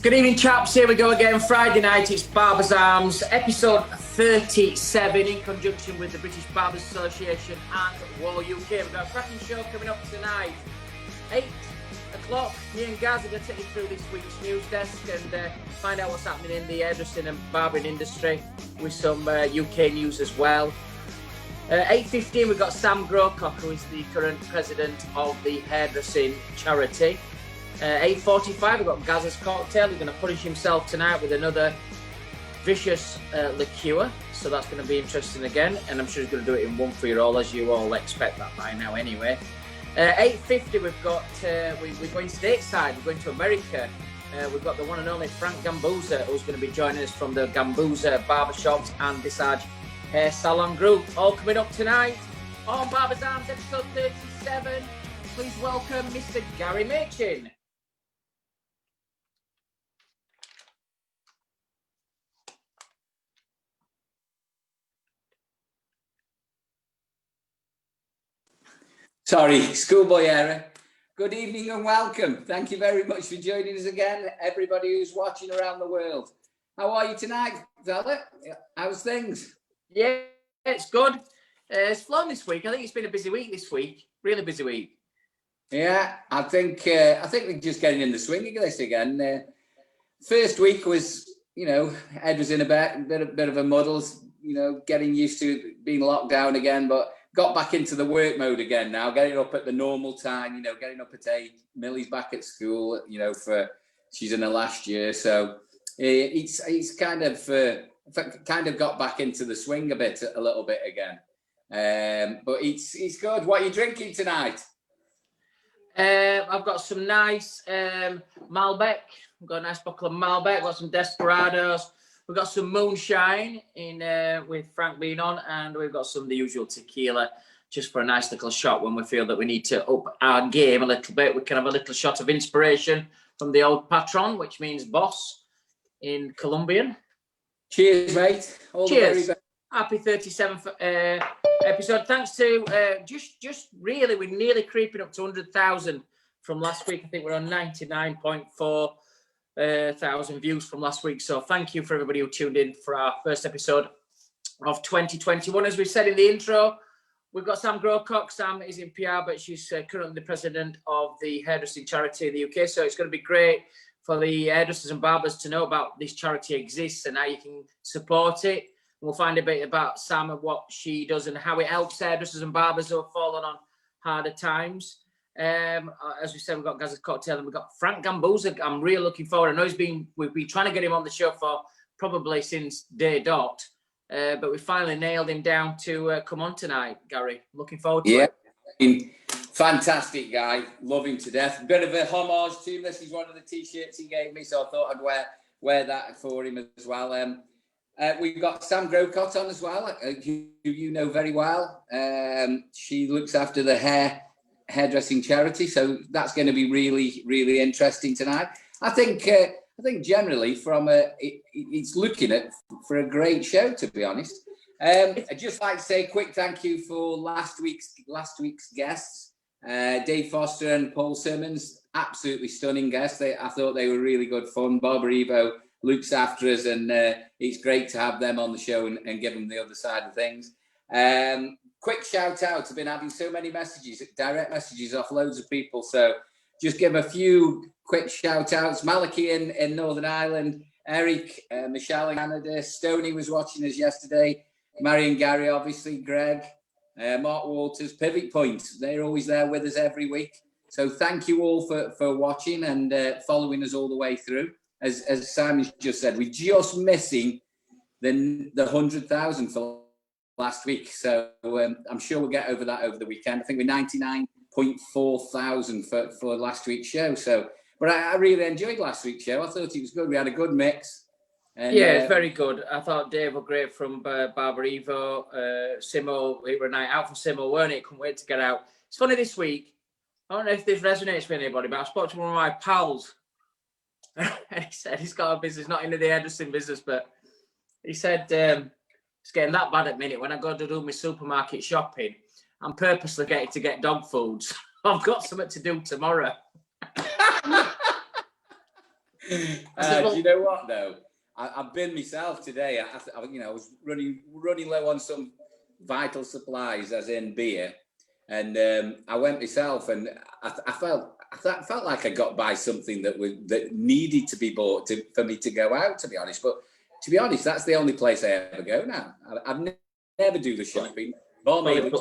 Good evening, chaps. Here we go again. Friday night, it's Barbers Arms, episode 37, in conjunction with the British Barbers Association and Wahl UK. We've got a cracking show coming up tonight. 8 o'clock, me and Gaz are going to take you through this week's news desk and find out what's happening in the hairdressing and barbering industry with some UK news as well. 8:15, we've got Sam Grocott, who is the current president of the Hairdressing charity. 8:45, we've got Gaz's cocktail. He's going to punish himself tonight with another vicious liqueur. So that's going to be interesting again. And I'm sure he's going to do it in one for you all, as you all expect that by now anyway. 8:50, we've got, we're going stateside. We're going to America. We've got the one and only Frank Gambuzza, who's going to be joining us from the Gambuzza Barbershops and Visage Hair Salon Group. All coming up tonight on Barbers Arms, episode 37. Please welcome Mr. Gary Machin. Sorry, schoolboy error. Good evening and welcome. Thank you very much for joining us again, everybody who's watching around the world. How are you tonight, fella? How's things? Yeah, it's good. It's flown this week. I think it's been a busy week this week. Really busy week. Yeah, I think we're just getting in the swing of this again. First week was, Ed was in a bit of a muddle, getting used to being locked down again, but got back into the work mode again now, getting up at the normal time, getting up at 8. Millie's back at school, she's in her last year. So it's kind of got back into the swing a little bit again. But it's good. What are you drinking tonight? I've got some nice Malbec. I've got a nice bottle of Malbec. I've got some Desperados. We've got some moonshine in with Frank being on, and we've got the usual tequila, just for a nice little shot when we feel that we need to up our game a little bit. We can have a little shot of inspiration from the old patron, which means boss in Colombian. Cheers, mate. All Cheers. Happy 37th episode. Thanks to just really, we're nearly creeping up to 100,000 from last week. I think we're on 99.4 thousand views from last week. So thank you for everybody who tuned in for our first episode of 2021. As we said in the intro, we've got Sam Grocott. Sam is in PR, but she's currently the president of the Hairdressing charity in the UK. So it's going to be great for the hairdressers and barbers to know about this charity exists and how you can support it. We'll find a bit about Sam and what she does and how it helps hairdressers and barbers who have fallen on harder times. As we said, we've got Gaz's cocktail and we've got Frank Gambuzza. I'm really looking forward. I know we've been trying to get him on the show for probably since day dot, but we finally nailed him down to come on tonight, Gary. Looking forward to it. Fantastic guy. Love him to death. Bit of a homage to him. This is one of the t-shirts he gave me, so I thought I'd wear that for him as well. We've got Sam Grocott on as well, who you know very well. She looks after the hairdressing charity, so that's going to be really, really interesting tonight. I think generally it's looking for a great show, to be honest. I'd just like to say a quick thank you for last week's guests, Dave Foster and Paul Simmons. Absolutely stunning guests. I thought they were really good fun. Barbara Evo looks after us, and it's great to have them on the show and give them the other side of things. Quick shout out. I've been having so many messages, direct messages off loads of people. So just give a few quick shout outs. Malachy in Northern Ireland, Eric, Michelle in Canada, Stoney was watching us yesterday, Marion Gary, obviously, Greg, Mark Walters, Pivot Point. They're always there with us every week. So thank you all for watching and following us all the way through. As Simon just said, we're just missing the 100,000 for last week, so I'm sure we'll get over that over the weekend. I think we're 99.4 thousand for last week's show. So, but I really enjoyed last week's show. I thought it was good. We had a good mix. And, it's very good. I thought Dave was great from Barbara Evo. Simo, we were a night out for Simo, weren't it? Couldn't wait to get out. It's funny this week. I don't know if this resonates with anybody, but I spoke to one of my pals, and he said he's got a business, not into the hairdressing business, but he said. It's getting that bad at the minute. When I go to do my supermarket shopping, I'm purposely getting to get dog foods. I've got something to do tomorrow. Do you know what though? I've been myself today. I was running low on some vital supplies, as in beer, and I went myself, and I felt like I got by something that needed to be bought for me to go out. To be honest, but to be honest, that's the only place I ever go now. I've never do the shopping. The only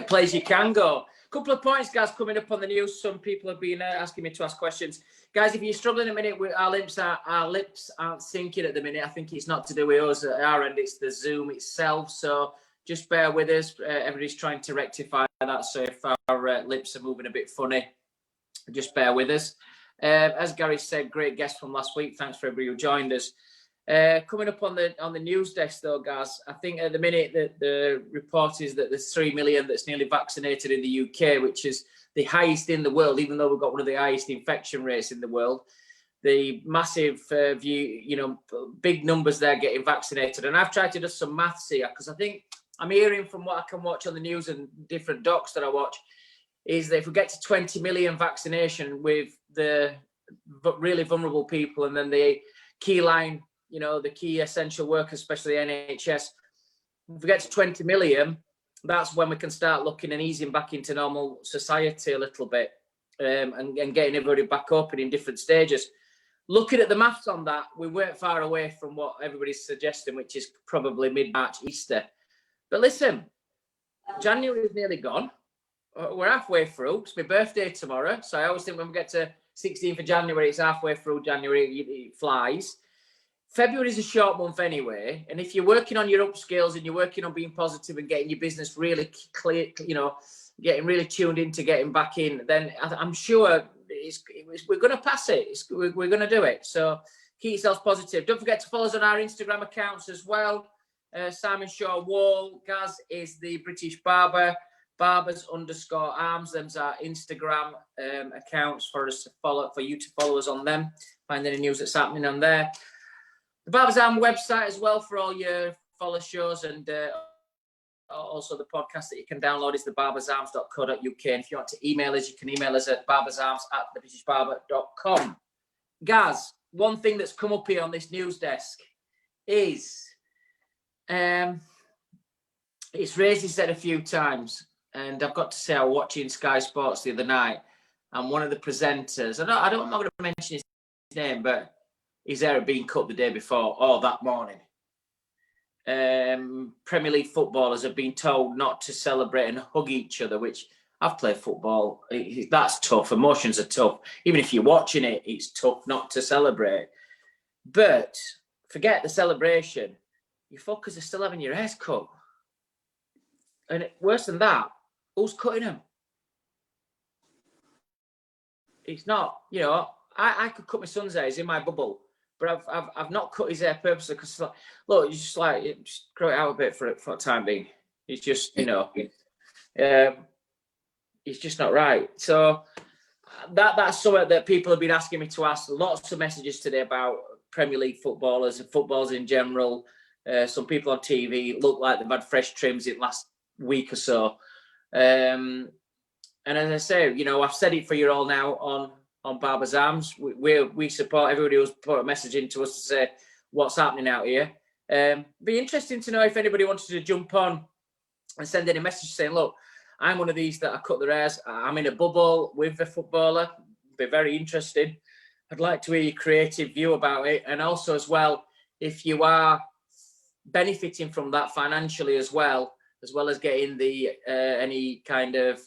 place you can go. Couple of points, guys, coming up on the news. Some people have been asking me to ask questions. Guys, if you're struggling a minute with our lips aren't syncing at the minute. I think it's not to do with us at our end, it's the Zoom itself. So just bear with us. Everybody's trying to rectify that. So if our lips are moving a bit funny, just bear with us. As Gary said, great guest from last week. Thanks for everybody who joined us. Coming up on the news desk though, guys, I think at the minute that the report is that there's 3 million that's nearly vaccinated in the UK, which is the highest in the world, even though we've got one of the highest infection rates in the world. The massive big numbers there getting vaccinated. And I've tried to do some maths here, because I think I'm hearing from what I can watch on the news and different docs that I watch, is that if we get to 20 million vaccination with the really vulnerable people, and then the key line, the key essential workers, especially the NHS, if we get to 20 million, that's when we can start looking and easing back into normal society a little bit, and getting everybody back open in different stages. Looking at the maths on that, we weren't far away from what everybody's suggesting, which is probably mid-March, Easter. But listen, January is nearly gone. We're halfway through. It's my birthday tomorrow. So I always think when we get to 16th of January, it's halfway through January, it flies. February is a short month anyway. And if you're working on your upskills and you're working on being positive and getting your business really clear, getting really tuned into getting back in, then I'm sure we're going to pass it. We're going to do it. So keep yourselves positive. Don't forget to follow us on our Instagram accounts as well. Simon Shaw Wahl. Gaz is the British Barber. Barbers_arms. Them's our Instagram accounts for us to follow, for you to follow us on them. Find any news that's happening on there. The Barbers Arm website as well for all your follow shows, and also the podcast that you can download is the barbersarms.co.uk. And if you want to email us, you can email us at barbersarms@thebritishbarber.com. Gaz, one thing that's come up here on this news desk is it's raised its head a few times, and I've got to say I was watching Sky Sports the other night, and one of the presenters, I'm not going to mention his name, but his hair had been cut the day before or that morning. Premier League footballers have been told not to celebrate and hug each other, which I've played football. That's tough. Emotions are tough. Even if you're watching it, it's tough not to celebrate. But forget the celebration. Your fuckers are still having your hairs cut. And worse than that, who's cutting them? It's not, I could cut my son's hair. He's in my bubble. But I've not cut his hair purposely, because look, you just grow it out a bit for the time being. It's just it's just not right. So that's something that people have been asking me to ask. Lots of messages today about Premier League footballers and footballers in general. Some people on TV look like they've had fresh trims in the last week or so. And as I say, I've said it for you all now on Barbers Arms. We support everybody who's put a message into us to say what's happening out here. Be interesting to know if anybody wanted to jump on and send any message saying, look, I'm one of these that I cut their hairs. I'm in a bubble with a footballer. Be very interesting. I'd like to hear your creative view about it. And also as well, if you are benefiting from that financially as well as getting the any kind of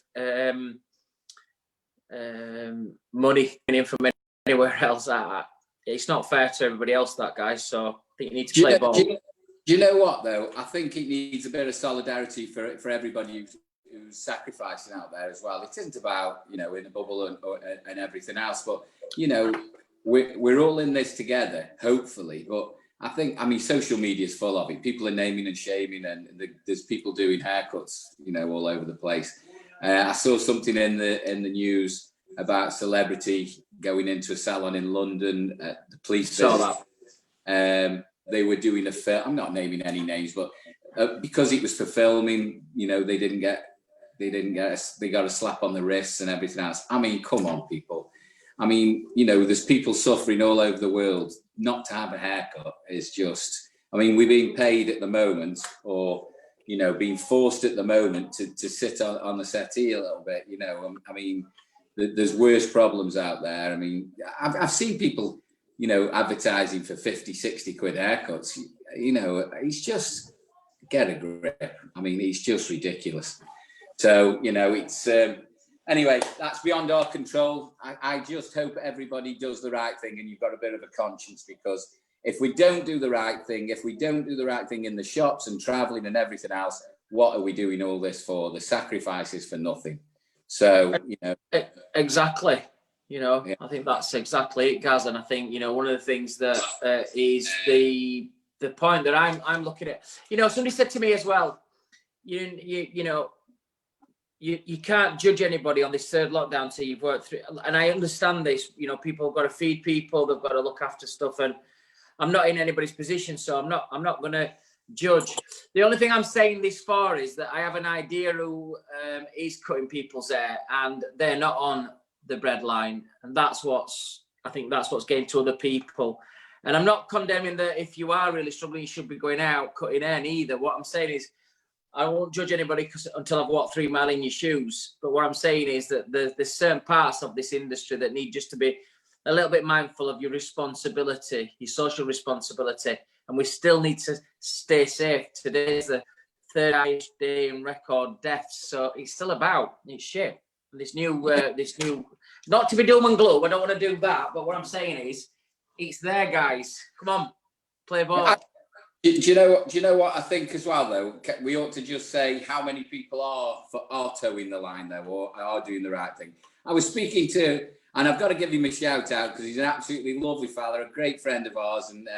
money in from anywhere else. It's not fair to everybody else, that, guys. So I think you need to play ball. Do you know what, though? I think it needs a bit of solidarity for everybody who's sacrificing out there as well. It isn't about, in a bubble and everything else, but, we're all in this together, hopefully. But I mean, social media is full of it. People are naming and shaming, and there's people doing haircuts, all over the place. I saw something in the news about celebrity going into a salon in London. The police saw that. They were doing a film. I'm not naming any names, but because it was for filming, they got a slap on the wrists and everything else. I mean, come on, people. I mean, you know, there's people suffering all over the world not to have a haircut. It's just, I mean, we're being paid at the moment, or, you know, being forced at the moment to sit on the settee a little bit, you know. I mean, there's worse problems out there. I mean, I've seen people, you know, advertising for 50, 60 quid haircuts. You know, it's just, get a grip. I mean, it's just ridiculous. So, you know, it's, anyway, that's beyond our control. I just hope everybody does the right thing, and you've got a bit of a conscience, because if we don't do the right thing, if we don't do the right thing in the shops and traveling and everything else, what are we doing all this for? The sacrifices for nothing. So, you know. Exactly. You know, yeah. I think that's exactly it, Gaz. And I think, you know, one of the things that is the point that I'm looking at, you know, somebody said to me as well, you know, you can't judge anybody on this third lockdown till you've worked through it. And I understand this, you know, people have got to feed people, they've got to look after stuff, and I'm not in anybody's position, so I'm not going to judge. The only thing I'm saying this far is that I have an idea who is cutting people's hair, and they're not on the breadline, and I think that's what's getting to other people. And I'm not condemning that if you are really struggling, you should be going out cutting hair either. What I'm saying is, I won't judge anybody until I've walked 3 miles in your shoes. But what I'm saying is that there's certain parts of this industry that need just to be a little bit mindful of your responsibility, your social responsibility. And we still need to stay safe. Today's the third highest day in record deaths. So it's still about, it's shit. And this new, not to be doom and gloom, I don't want to do that. But what I'm saying is, it's there, guys. Come on, play ball. Do you know what I think as well, though? We ought to just say how many people are towing the line, though, or are doing the right thing. I was speaking to, and I've got to give him a shout out because he's an absolutely lovely fella, a great friend of ours, and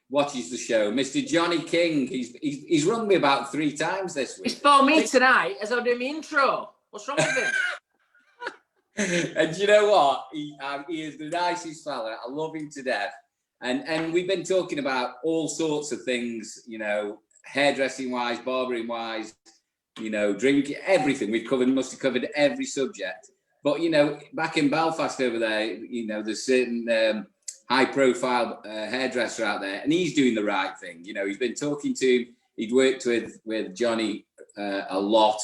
watches the show. Mr. Johnny King. He's rung me about 3 times this week. He's phoned me tonight as I'm doing my intro. What's wrong with him? And you know what? He is the nicest fella. I love him to death. And we've been talking about all sorts of things, you know, hairdressing wise, barbering wise, you know, drinking, everything. Must have covered every subject. But, you know, back in Belfast over there, you know, there's certain high profile hairdresser out there, and he's doing the right thing. You know, he's been talking to, he'd worked with Johnny a lot.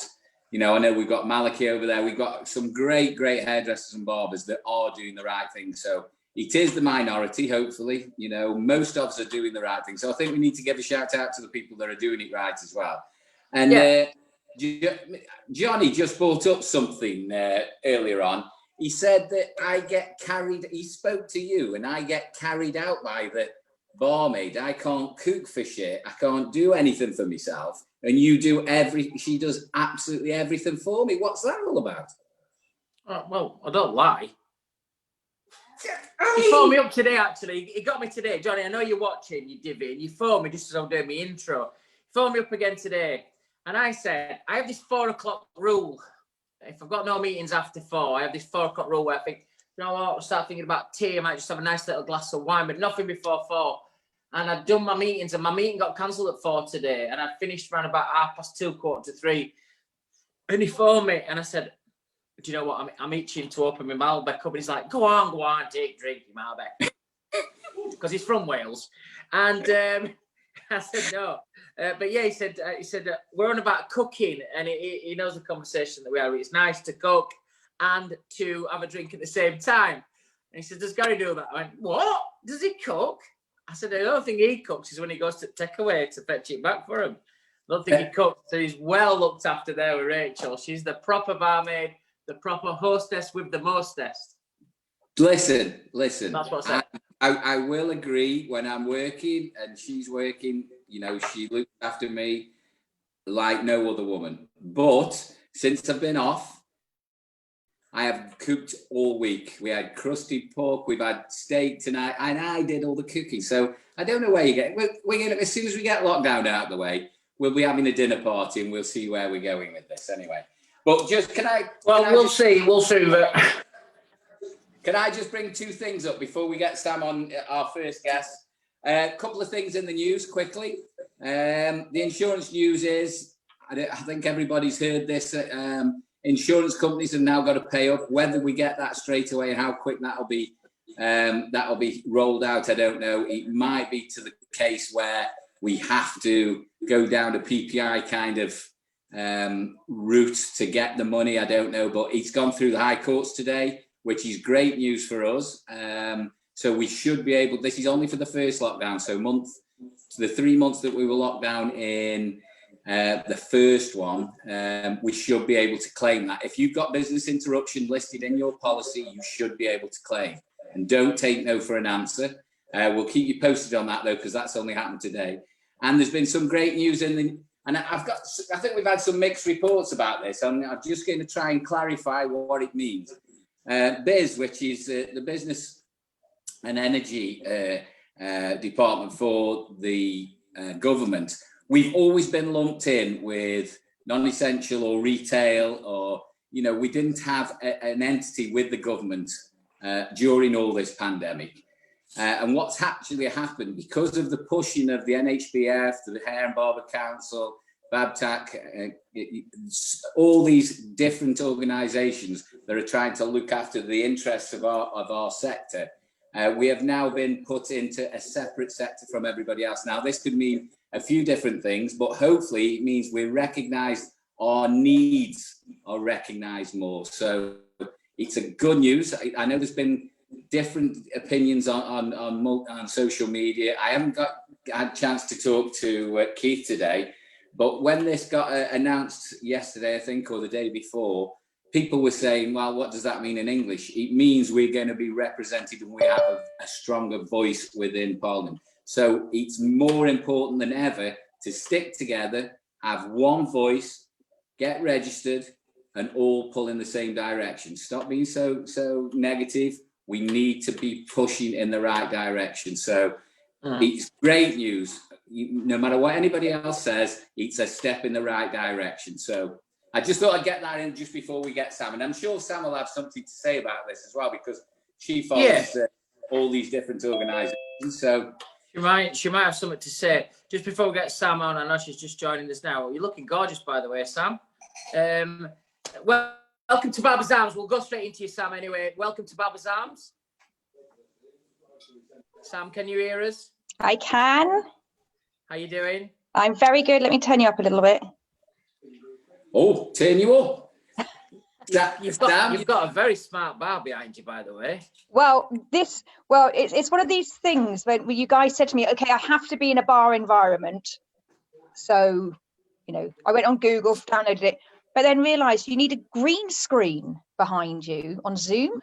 You know, I know we've got Maliki over there. We've got some great hairdressers and barbers that are doing the right thing. So it is the minority, hopefully. You know, most of us are doing the right thing. So I think we need to give a shout out to the people that are doing it right as well. And Johnny just brought up something earlier on. He said that he spoke to you, and I get carried out by the barmaid. I can't cook for shit. I can't do anything for myself. And she does absolutely everything for me. What's that all about? Well, I don't lie. He phoned me up today, actually. He got me today. Johnny, I know you're watching, you divvy, and you phoned me just as I'm doing my intro. He phoned me up again today, and I said, I have this 4 o'clock rule. If I've got no meetings after 4, I have this 4 o'clock rule where I think, you know what, I'll start thinking about tea. I might just have a nice little glass of wine, but nothing before 4. And I'd done my meetings, and my meeting got cancelled at 4 today, and I'd finished around about 2:30, 2:45. And he phoned me, and I said, do you know what? I'm itching to open my Malbec up. And he's like, go on, take a drink, Malbec. Because he's from Wales. And I said, no. But yeah, he said we're on about cooking. And he knows the conversation that we have. It's nice to cook and to have a drink at the same time. And he said, does Gary do that? I went, what? Does he cook? I said, the only thing he cooks is when he goes to takeaway to fetch it back for him. I don't think he cooks. So he's well looked after there with Rachel. She's the proper barmaid. The proper hostess with the mostest. Listen. That's what I said. I will agree when I'm working and she's working, you know, she looks after me like no other woman. But since I've been off, I have cooked all week. We had crusty pork, we've had steak tonight, and I did all the cooking. So I don't know where you get. We're gonna, as soon as we get lockdown out of the way, we'll be having a dinner party and we'll see where we're going with this anyway. But just we'll see. Can I just bring 2 things up before we get Sam on our first guest? A couple of things in the news quickly. The insurance news is, I think everybody's heard this. insurance companies have now got to pay up. Whether we get that straight away and how quick that'll be rolled out, I don't know. It might be to the case where we have to go down a PPI kind of route to get the money. I don't know, but it's gone through the High Courts today, which is great news for us. So we should be able. This is only for the first lockdown. So the 3 months that we were locked down in the first one, we should be able to claim that. If you've got business interruption listed in your policy, you should be able to claim. And don't take no for an answer. We'll keep you posted on that though, because that's only happened today. And there's been some great news and I think we've had some mixed reports about this. I'm just going to try and clarify what it means. BIS, which is the Business and Energy Department for the government, we've always been lumped in with non-essential or retail, or, we didn't have an entity with the government during all this pandemic. And what's actually happened, because of the pushing of the NHBF, the Hair and Barber Council, BABTAC, all these different organisations that are trying to look after the interests of our sector, we have now been put into a separate sector from everybody else. Now, this could mean a few different things, but hopefully it means we're recognised, our needs are recognised more. So it's a good news. I know there's been different opinions on social media. I haven't had a chance to talk to Keith today, but when this got announced yesterday, I think, or the day before, people were saying, well, what does that mean in English? It means we're going to be represented and we have a stronger voice within Parliament. So it's more important than ever to stick together, have one voice, get registered, and all pull in the same direction. Stop being so negative. We need to be pushing in the right direction. So it's great news. No matter what anybody else says, it's a step in the right direction. So I just thought I'd get that in just before we get Sam. And I'm sure Sam will have something to say about this as well, because she follows all these different organisations. So she might have something to say. Just before we get Sam on, I know she's just joining us now. You're looking gorgeous, by the way, Sam. Welcome to Barbers Arms. We'll go straight into you, Sam, anyway. Welcome to Barbers Arms. Sam, can you hear us? I can. How you doing? I'm very good. Let me turn you up a little bit. Oh, turn you up. You've got a very smart bar behind you, by the way. Well, it's one of these things when you guys said to me, okay, I have to be in a bar environment. So, I went on Google, downloaded it, but then realised you need a green screen behind you on Zoom.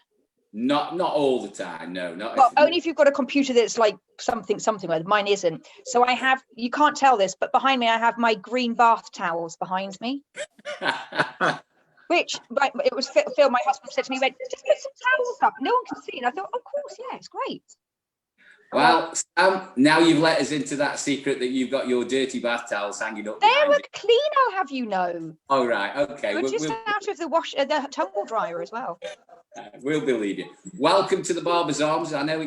Not all the time, no. Well, only if you've got a computer that's like something with. Mine isn't. So you can't tell this, but behind me I have my green bath towels behind me. Which, it was Phil, my husband, said to me, just put some towels up. No one can see. And I thought, of course, yeah, it's great. Well, Sam, now you've let us into that secret that you've got your dirty bath towels hanging up. They're clean, I'll have you know. Oh, right, okay. We're just out of the tumble dryer as well. We'll believe you. Welcome to the Barbers Arms. I know I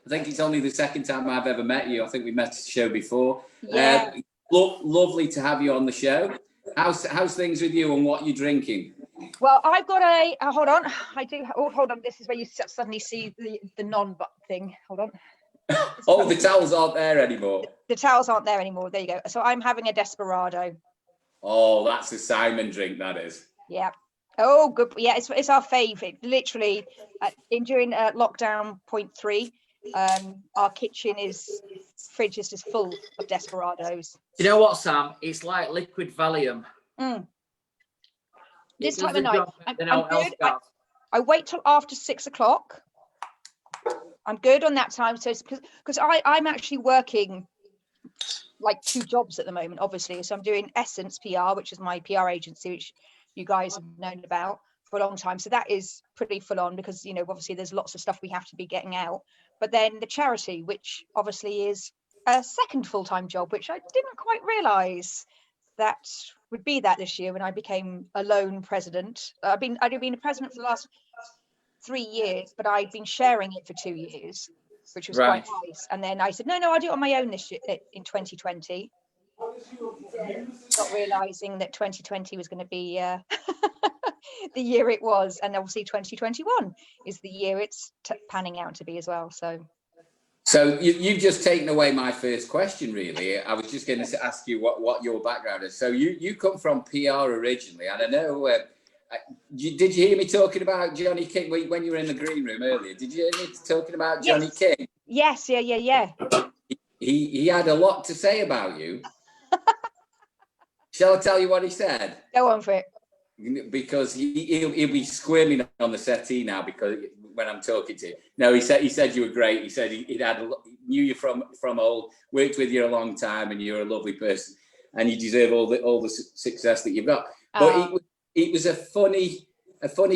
think it's only the second time I've ever met you. I think we met at the show before. Yeah. Lovely to have you on the show. How's things with you and what you're drinking? Well, I've got hold on. I do. Oh, hold on. This is where you suddenly see the non-butt thing. Hold on. Oh, the towels aren't there anymore. The towels aren't there anymore. There you go. So I'm having a Desperado. Oh, that's a Simon drink, that is. Yeah. Oh, good. Yeah, it's our favourite. Literally, during lockdown point 3, our kitchen fridge is just full of Desperados. You know what, Sam? It's like liquid Valium. This time of night, I'm good. I wait till after 6 o'clock. I'm good on that time. So because I'm actually working like 2 jobs at the moment, obviously. So I'm doing Essence PR, which is my PR agency, which you guys have known about for a long time. So that is pretty full on because, obviously there's lots of stuff we have to be getting out. But then the charity, which obviously is a second full-time job, which I didn't quite realise that would be that this year when I became a lone president. I'd been a president for the last 3 years, but I'd been sharing it for 2 years, which was quite nice. And then I said, no, I'll do it on my own this year in 2020. Not realising that 2020 was going to be the year it was, and obviously 2021 is the year it's panning out to be as well. So you've just taken away my first question, really. I was just going to ask you what your background is. So you come from PR originally, and I know. Did you hear me talking about Johnny King when you were in the green room earlier? Did you hear me talking about Johnny King? Yes, yeah. He had a lot to say about you. Shall I tell you what he said? Go on for it. Because he'll be squirming on the settee now because when I'm talking to you. No, he said you were great. He said he knew you from old, worked with you a long time, and you're a lovely person, and you deserve all the success that you've got. But it was a funny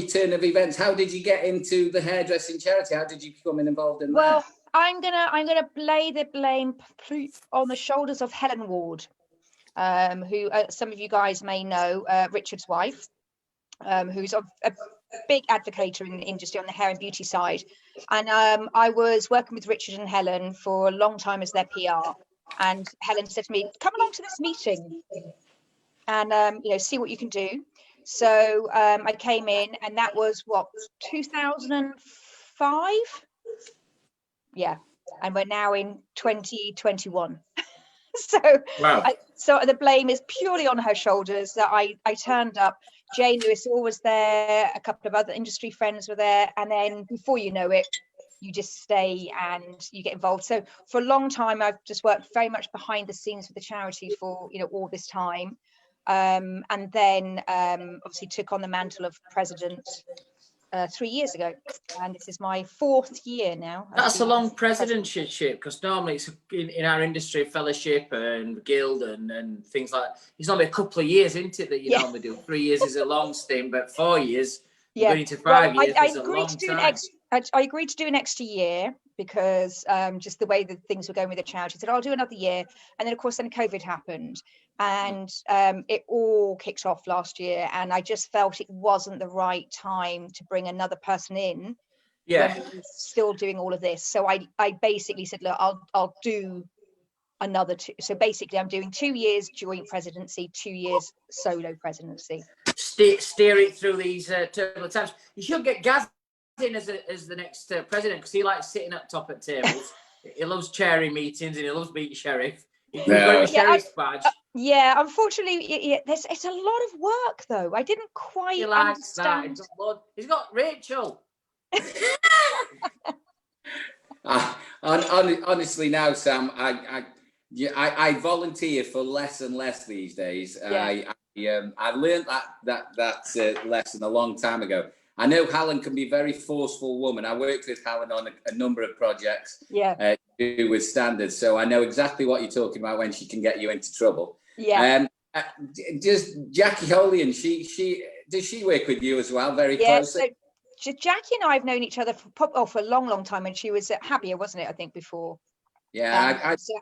turn of events. How did you get into the hairdressing charity? How did you become involved in that? Well, I'm gonna lay the blame on the shoulders of Helen Ward, who some of you guys may know, Richard's wife, who's a big advocate in the industry on the hair and beauty side. And I was working with Richard and Helen for a long time as their PR. And Helen said to me, "Come along to this meeting and see what you can do." So I came in, and that was 2005. Yeah, and we're now in 2021. So wow. So the blame is purely on her shoulders that I turned up. Jay Lewis was there, a couple of other industry friends were there, and then before you know it, you just stay and you get involved. So for a long time, I've just worked very much behind the scenes with the charity for all this time. And then obviously took on the mantle of president 3 years ago, and this is my 4th year now. That's a long presidentship, because normally it's in our industry, fellowship and guild and things like that. It's normally a couple of years, isn't it, that you normally do? 3 years is a long stint, but 4 years, going into 5 years is a long time. I agreed to do an extra year because just the way that things were going with the charity. I said, I'll do another year. And then, of course, COVID happened. And it all kicked off last year. And I just felt it wasn't the right time to bring another person in. Yeah. When we were still doing all of this. So I basically said, look, I'll do another 2. So basically, I'm doing 2 years joint presidency, 2 years solo presidency. Steer it through these turbulent times. You should get Gaz in as the next president, because he likes sitting up top at tables. He loves chairing meetings and he loves being sheriff. He's got a sheriff's badge. Yeah, unfortunately, it's a lot of work though. I didn't quite understand. He's got Rachel. Honestly, now, Sam, I volunteer for less and less these days. I learned that lesson a long time ago. I know Helen can be a very forceful woman. I worked with Helen on a number of projects to do with standards, so I know exactly what you're talking about when she can get you into trouble. Yeah. Just Jackie Holian, does she work with you as well very closely? So Jackie and I have known each other for a long time, and she was at Happier, wasn't it? I think before. Yeah, so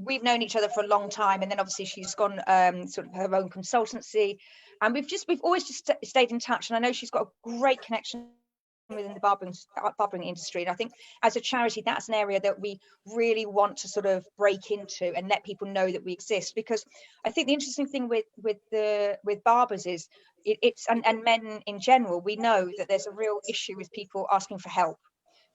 we've known each other for a long time, and then obviously she's gone sort of her own consultancy, and we've always just stayed in touch. And I know she's got a great connection within the barbering industry, and I think as a charity, that's an area that we really want to sort of break into and let people know that we exist. Because I think the interesting thing with barbers is it's men in general, we know that there's a real issue with people asking for help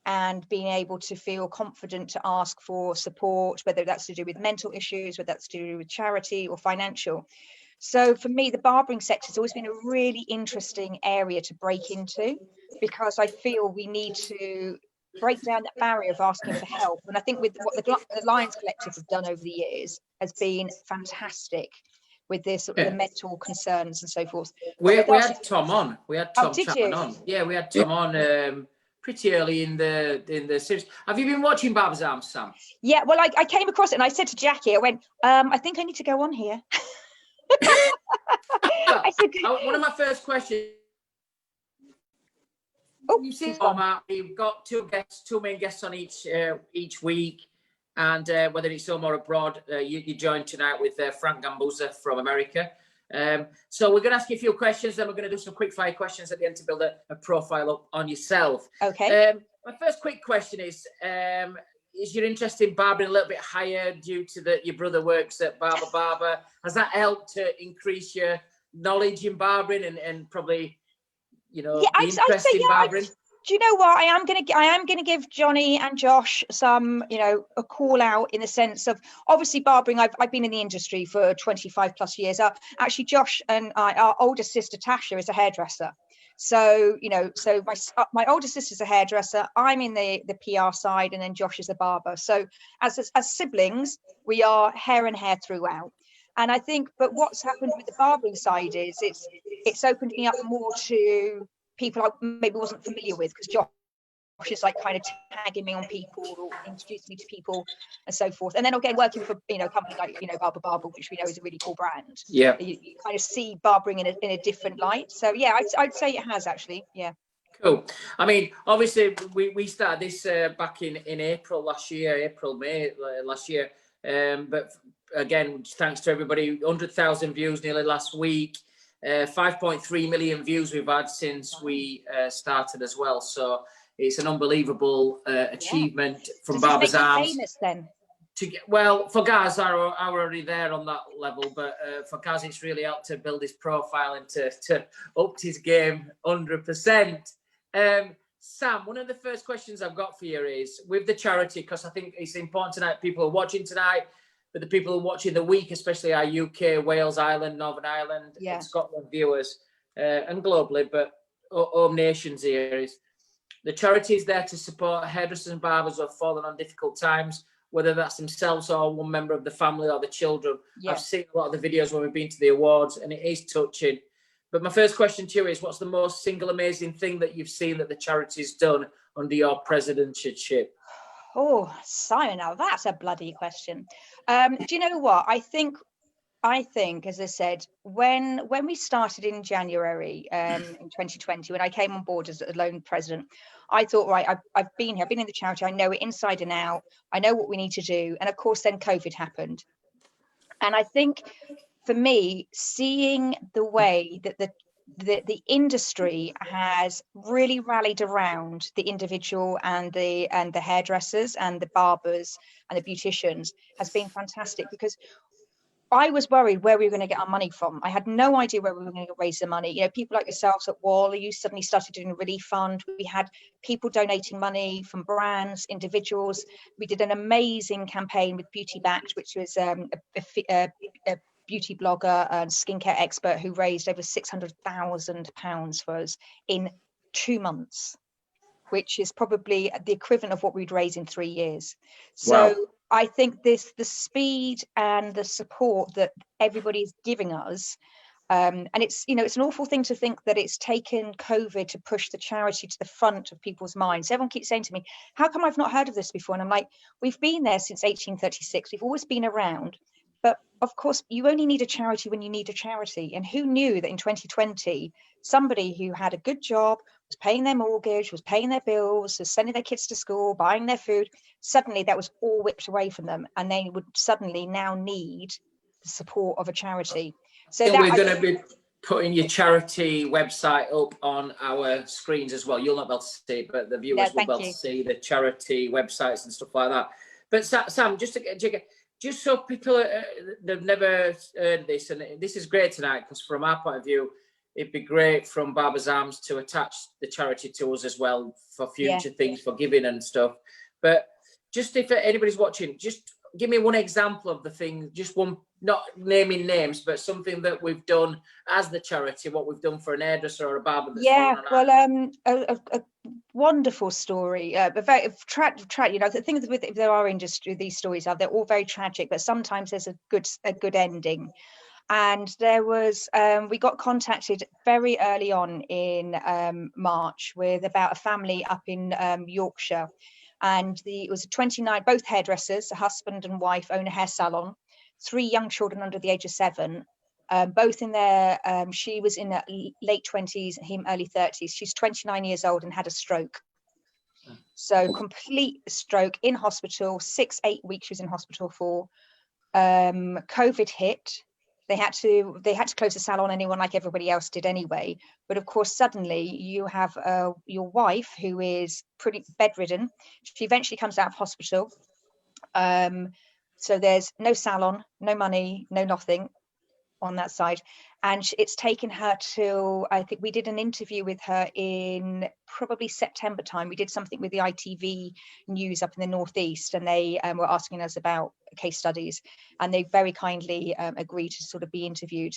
and being able to feel confident to ask for support, whether that's to do with mental issues, whether that's to do with charity or financial. So for me, the barbering sector has always been a really interesting area to break into, because I feel we need to break down that barrier of asking for help. And I think with what the Lions Collective have done over the years has been fantastic with this sort of the mental concerns and so forth. We had Tom on. We had Tom Chapman on. Yeah, we had Tom on pretty early in the series. Have you been watching Barbers' Arms, Sam? Yeah, well, I came across it and I said to Jackie, I went, I think I need to go on here. I said, one of my first questions. You've seen the format. We've got two main guests on each week, and whether it's home or abroad, you joined tonight with Frank Gambuzza from America. So we're going to ask you a few questions, then we're going to do some quick fire questions at the end to build a profile up on yourself. Okay. My first quick question is your interest in barbering a little bit higher due to your brother works at Barber? Has that helped to increase your knowledge in barbering and probably, you know, yeah, the interest in barbering? Do you know what? I am gonna give Johnny and Josh some, you know, a call out in the sense of, obviously barbering. I've been in the industry for 25 plus years. Actually, Josh and our older sister Tasha is a hairdresser. So, you know, so my older sister's a hairdresser. I'm in the PR side, and then Josh is a barber. So as siblings, we are hair and hair throughout. And I think, but what's happened with the barbering side is it's opened me up more to people I maybe wasn't familiar with, because Josh is like kind of tagging me on people or introducing me to people and so forth. And then again, working for, you know, a company like, you know, Barber, which we know is a really cool brand. Yeah. You kind of see barbering in a different light. So yeah, I'd say it has actually. Yeah. Cool. I mean, obviously we started this back in April last year, May last year. But again, thanks to everybody, 100,000 views nearly last week. 5.3 million views we've had since we started as well. So it's an unbelievable achievement from Barbers Arms. Famous then? Well, for Gaz, are already there on that level, but for Gaz, it's really helped to build his profile and to up his game 100%. Sam, one of the first questions I've got for you is with the charity, because I think it's important tonight. People are watching tonight, but the people who are watching the week, especially our UK, Wales, Ireland, Northern Ireland, and Scotland viewers, and globally, but home nations here, is the charity is there to support hairdressers and barbers who have fallen on difficult times, whether that's themselves or one member of the family or the children. Yeah. I've seen a lot of the videos when we've been to the awards, and it is touching. But my first question to you is, what's the most single amazing thing that you've seen that the charity's done under your presidentship? Oh, Simon, now that's a bloody question. Do you know what? I think, as I said, when we started in January in 2020, when I came on board as a lone president, I thought, right, I've been in the charity, I know it inside and out, I know what we need to do. And of course, then COVID happened. And I think for me, seeing the way that the industry has really rallied around the individual and the hairdressers and the barbers and the beauticians has been fantastic, because I was worried where we were going to get our money from. I had no idea where we were going to raise the money. You know, people like yourselves at Wahl, you suddenly started doing a relief fund. We had people donating money from brands, individuals. We did an amazing campaign with Beauty Backed, which was a beauty blogger and skincare expert who raised over £600,000 for us in 2 months, which is probably the equivalent of what we'd raise in 3 years. So wow. I think the speed and the support that everybody's giving us, and it's, you know, it's an awful thing to think that it's taken COVID to push the charity to the front of people's minds. Everyone keeps saying to me, how come I've not heard of this before? And I'm like, we've been there since 1836. We've always been around. But of course, you only need a charity when you need a charity. And who knew that in 2020, somebody who had a good job, was paying their mortgage, was paying their bills, was sending their kids to school, buying their food, suddenly that was all whipped away from them. And they would suddenly now need the support of a charity. So we're going to be putting your charity website up on our screens as well. You'll not be able to see it, but the viewers will be able to see the charity websites and stuff like that. But Sam, just so people they've never heard this, and this is great tonight, because from our point of view, it'd be great from Barbers Arms to attach the charity to us as well for future things, for giving and stuff. But just if anybody's watching, just give me one example of the thing, just one, not naming names, but something that we've done as the charity, what we've done for an hairdresser or a barber. A wonderful story. Very you know, the thing with there are these stories are, they're all very tragic, but sometimes there's a good ending. And there was we got contacted very early on in March with about a family up in Yorkshire, and it was 29, both hairdressers, a husband and wife, own a hair salon, 3 young children under the age of 7. Both in their, she was in her late 20s, him early 30s. She's 29 years old and had a stroke. So complete stroke, in hospital, 6-8 weeks she was in hospital for. COVID hit. They had to close the salon, anyone like everybody else did anyway. But of course, suddenly you have your wife, who is pretty bedridden. She eventually comes out of hospital. So there's no salon, no money, no nothing on that side. And it's taken her till, I think we did an interview with her in probably September time. We did something with the ITV News up in the Northeast, and they were asking us about case studies, and they very kindly agreed to sort of be interviewed.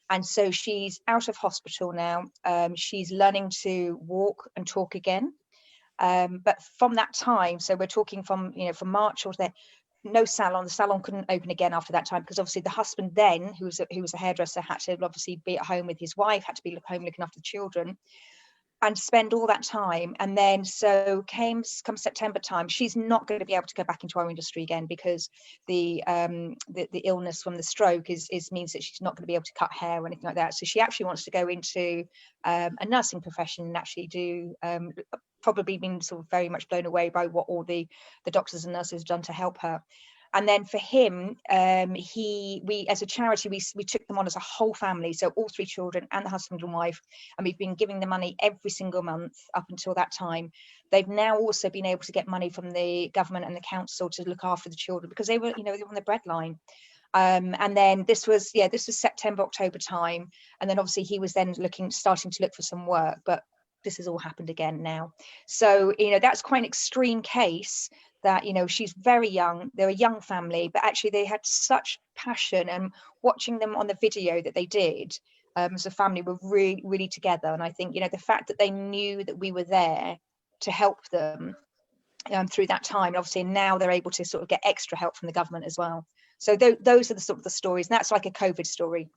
And so she's out of hospital now. She's learning to walk and talk again. But from that time, so we're talking from, from March or there, no salon. The salon couldn't open again after that time, because obviously the husband then, who was a hairdresser, had to obviously be at home with his wife, had to be home looking after the children, and spend all that time. And then so come September time, she's not going to be able to go back into our industry again, because the illness from the stroke means that she's not going to be able to cut hair or anything like that. So she actually wants to go into a nursing profession and actually do probably been sort of very much blown away by what all the doctors and nurses have done to help her. And then for him, we as a charity, we took them on as a whole family, so all 3 children and the husband and wife, and we've been giving them money every single month up until that time. They've now also been able to get money from the government and the council to look after the children, because they were, they were on the breadline. And then this was September, October time, and then obviously he was then starting to look for some work, but this has all happened again now. So, that's quite an extreme case that, she's very young, they're a young family, but actually they had such passion, and watching them on the video that they did as a family were really, really together. And I think, the fact that they knew that we were there to help them through that time, and obviously now they're able to sort of get extra help from the government as well. So those are the sort of the stories, and that's like a COVID story.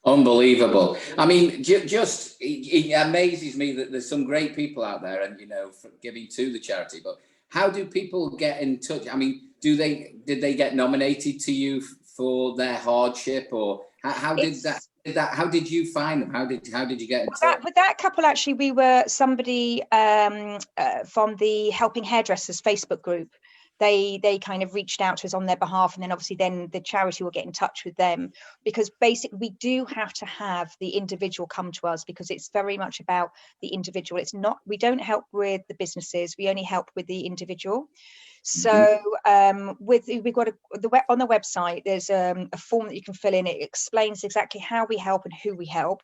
Unbelievable. I mean, it amazes me that there's some great people out there, and for giving to the charity. But how do people get in touch? I mean, did they get nominated to you for their hardship, or how did how did you find them? How did you get in touch? With that couple, actually, we were somebody from the Helping Hairdressers Facebook group. They kind of reached out to us on their behalf, and then obviously then the charity will get in touch with them, because basically we do have to have the individual come to us, because it's very much about the individual. It's not, we don't help with the businesses, we only help with the individual. So we've got on the website, there's a form that you can fill in. It explains exactly how we help and who we help.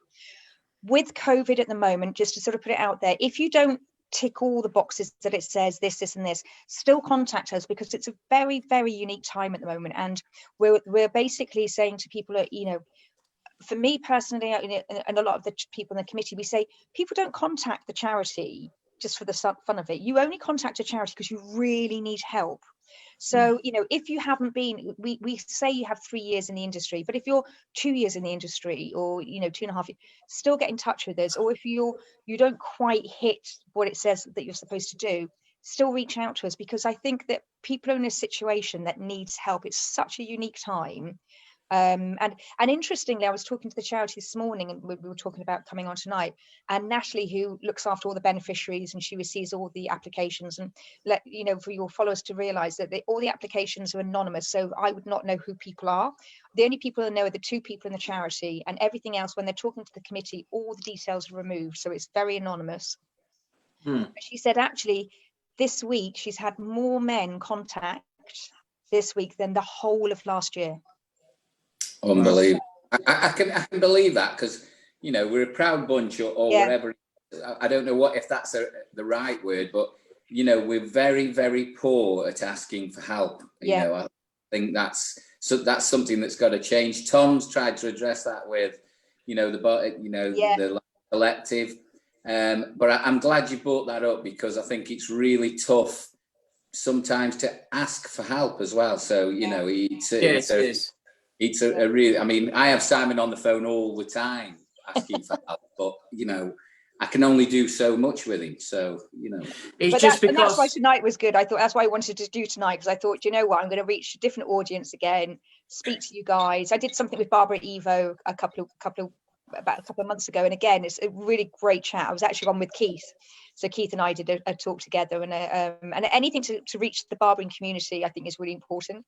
With COVID at the moment, just to sort of put it out there, if you don't tick all the boxes that it says this and this, still contact us, because it's a very, very unique time at the moment. And we're basically saying to people that, for me personally, and a lot of the people in the committee, we say people don't contact the charity just for the fun of it. You only contact a charity because you really need help. So, if you haven't been, we say you have 3 years in the industry, but if you're 2 years in the industry, or, 2.5 years, still get in touch with us. Or if you don't quite hit what it says that you're supposed to do, still reach out to us, because I think that people are in a situation that needs help. It's such a unique time. And interestingly, I was talking to the charity this morning, and we were talking about coming on tonight, and Natalie, who looks after all the beneficiaries, and she receives all the applications, and for your followers to realize that all the applications are anonymous, so I would not know who people are. The only people who know are the 2 people in the charity, and everything else, when they're talking to the committee, all the details are removed, so it's very anonymous. She said actually this week she's had more men contact this week than the whole of last year. Unbelievable. I can believe that, because we're a proud bunch, or whatever. I don't know if that's the right word, but we're very, very poor at asking for help. I think that's something that's got to change. Tom's tried to address that with the collective, but I'm glad you brought that up, because I think it's really tough sometimes to ask for help as well. So it's a really, I mean, I have Simon on the phone all the time asking for help, but I can only do so much with him. So it's just because, and that's why tonight was good. I thought that's why I wanted to do tonight, because I thought, what, I'm going to reach a different audience again, speak to you guys. I did something with Barbara Evo about a couple of months ago, and again, it's a really great chat. I was actually on with Keith, so Keith and I did a talk together, and anything to reach the barbering community, I think, is really important.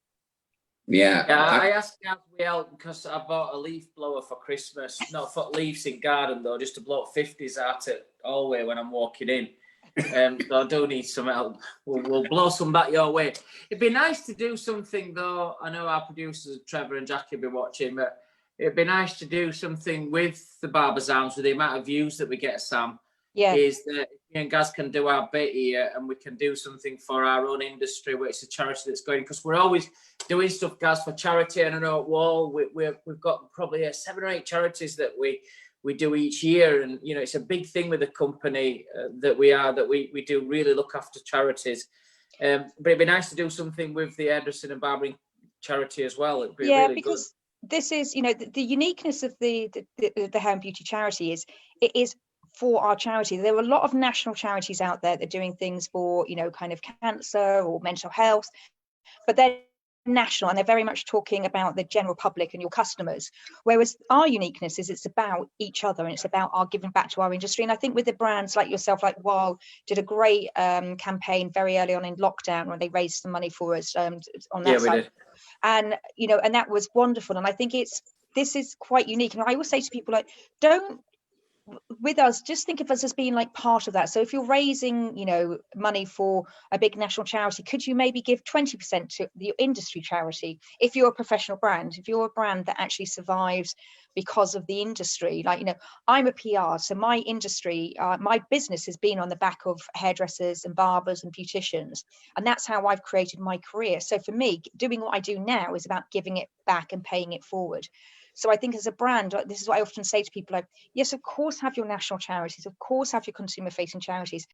Yeah, I asked Gabrielle, because I bought a leaf blower for Christmas, not for leaves in garden though, just to blow 50s out at Allway when I'm walking in. So I do need some help. We'll blow some back your way. It'd be nice to do something though. I know our producers Trevor and Jackie will be watching, but it'd be nice to do something with the Barbers' Arms with the amount of views that we get, Sam. Yeah. Is that me and Gaz can do our bit here, and we can do something for our own industry, where it's a charity that's going, because we're always doing stuff, Gaz, for charity. And I know at Wahl we've got probably 7 or 8 charities that we do each year, and you know, it's a big thing with the company that we do really look after charities. But it'd be nice to do something with the Hairdressing and Barbering charity as well. It'd be really because good. This is, you know, the uniqueness of the hair and beauty charity is it is for our charity. There are a lot of national charities out there that are doing things for, you know, kind of cancer or mental health, but they're national and they're very much talking about the general public and your customers, whereas our uniqueness is it's about each other and it's about our giving back to our industry. And I think with the brands like yourself, like Wahl did a great campaign very early on in lockdown when they raised some money for us on that side. We did. And you know, and that was wonderful. And I think this is quite unique. And I always say to people, like, don't, with us, just think of us as being like part of that. So if you're raising, you know, money for a big national charity, could you maybe give 20% to your industry charity? If you're a professional brand, if you're a brand that actually survives because of the industry, like, you know, I'm a PR, so my industry, my business has been on the back of hairdressers and barbers and beauticians, and that's how I've created my career. So for me, doing what I do now is about giving it back and paying it forward. So I think as a brand, this is what I often say to people, like, yes, of course, have your national charities, of course, have your consumer facing charities,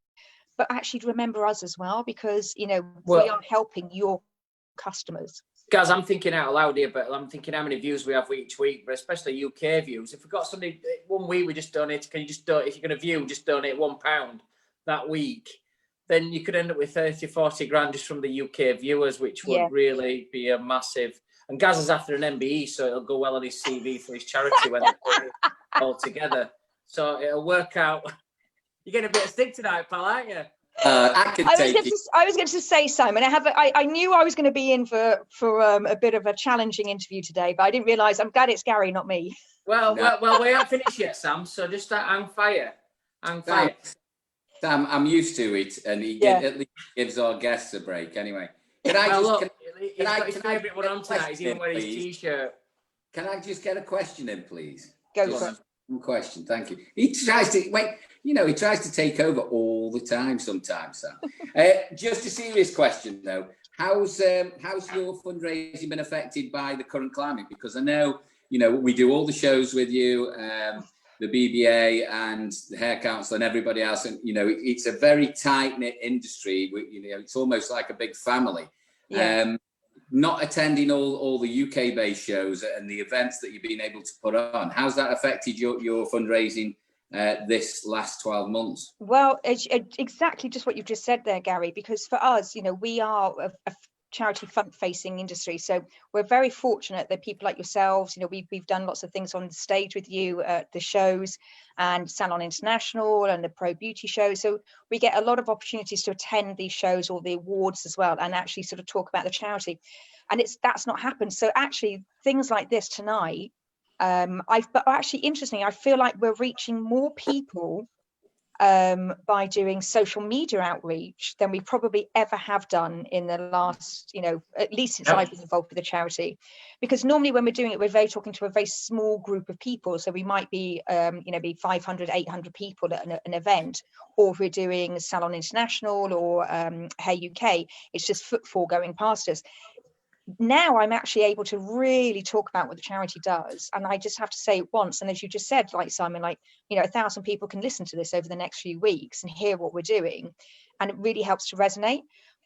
but actually remember us as well, because, you know, we are helping your customers. Guys, I'm thinking out loud here, but I'm thinking how many views we have each week, but especially UK views. If we've got somebody, one week we just donate, can you just donate, if you're going to view, just donate £1 that week, then you could end up with 30, 40 grand just from the UK viewers, which would really be a massive. And Gaz is after an MBE, so it'll go well on his CV for his charity when they're all together. So it'll work out. You're getting a bit of stick tonight, pal, aren't you? I was going to say, Simon, I knew I was going to be in for a bit of a challenging interview today, but I didn't realise. I'm glad it's Gary, not me. Well, we haven't finished yet, Sam. So just hang fire. Sam, I'm used to it, and at least gives our guests a break. Anyway, can I his favourite one on tonight is even wearing his t-shirt. Can I just get a question in, please? Go for it. One question, thank you. He tries to take over all the time sometimes, Sam. Just a serious question though. How's your fundraising been affected by the current climate? Because I know, you know, we do all the shows with you, the BBA and the Hair Council and everybody else, and you know, it's a very tight-knit industry. You know, it's almost like a big family. Yeah. Not attending all the UK-based shows and the events that you've been able to put on, how's that affected your fundraising this last 12 months? Well, exactly just what you've just said there, Gary, because for us, you know, we are a charity front-facing industry, so we're very fortunate that people like yourselves, you know, we've done lots of things on the stage with you at the shows and Salon International and the Pro Beauty show, so we get a lot of opportunities to attend these shows or the awards as well and actually sort of talk about the charity, and that's not happened. So actually things like this tonight, but actually interestingly, I feel like we're reaching more people by doing social media outreach than we probably ever have done in the last, you know, at least since I've been involved with the charity, because normally when we're doing it, we're talking to a very small group of people. So we might be, you know, be 500, 800 people at an event, or if we're doing Salon International or Hair UK, it's just footfall going past us. Now I'm actually able to really talk about what the charity does, and I just have to say it once, and as you just said, like Simon, like, you know, 1,000 people can listen to this over the next few weeks and hear what we're doing, and it really helps to resonate.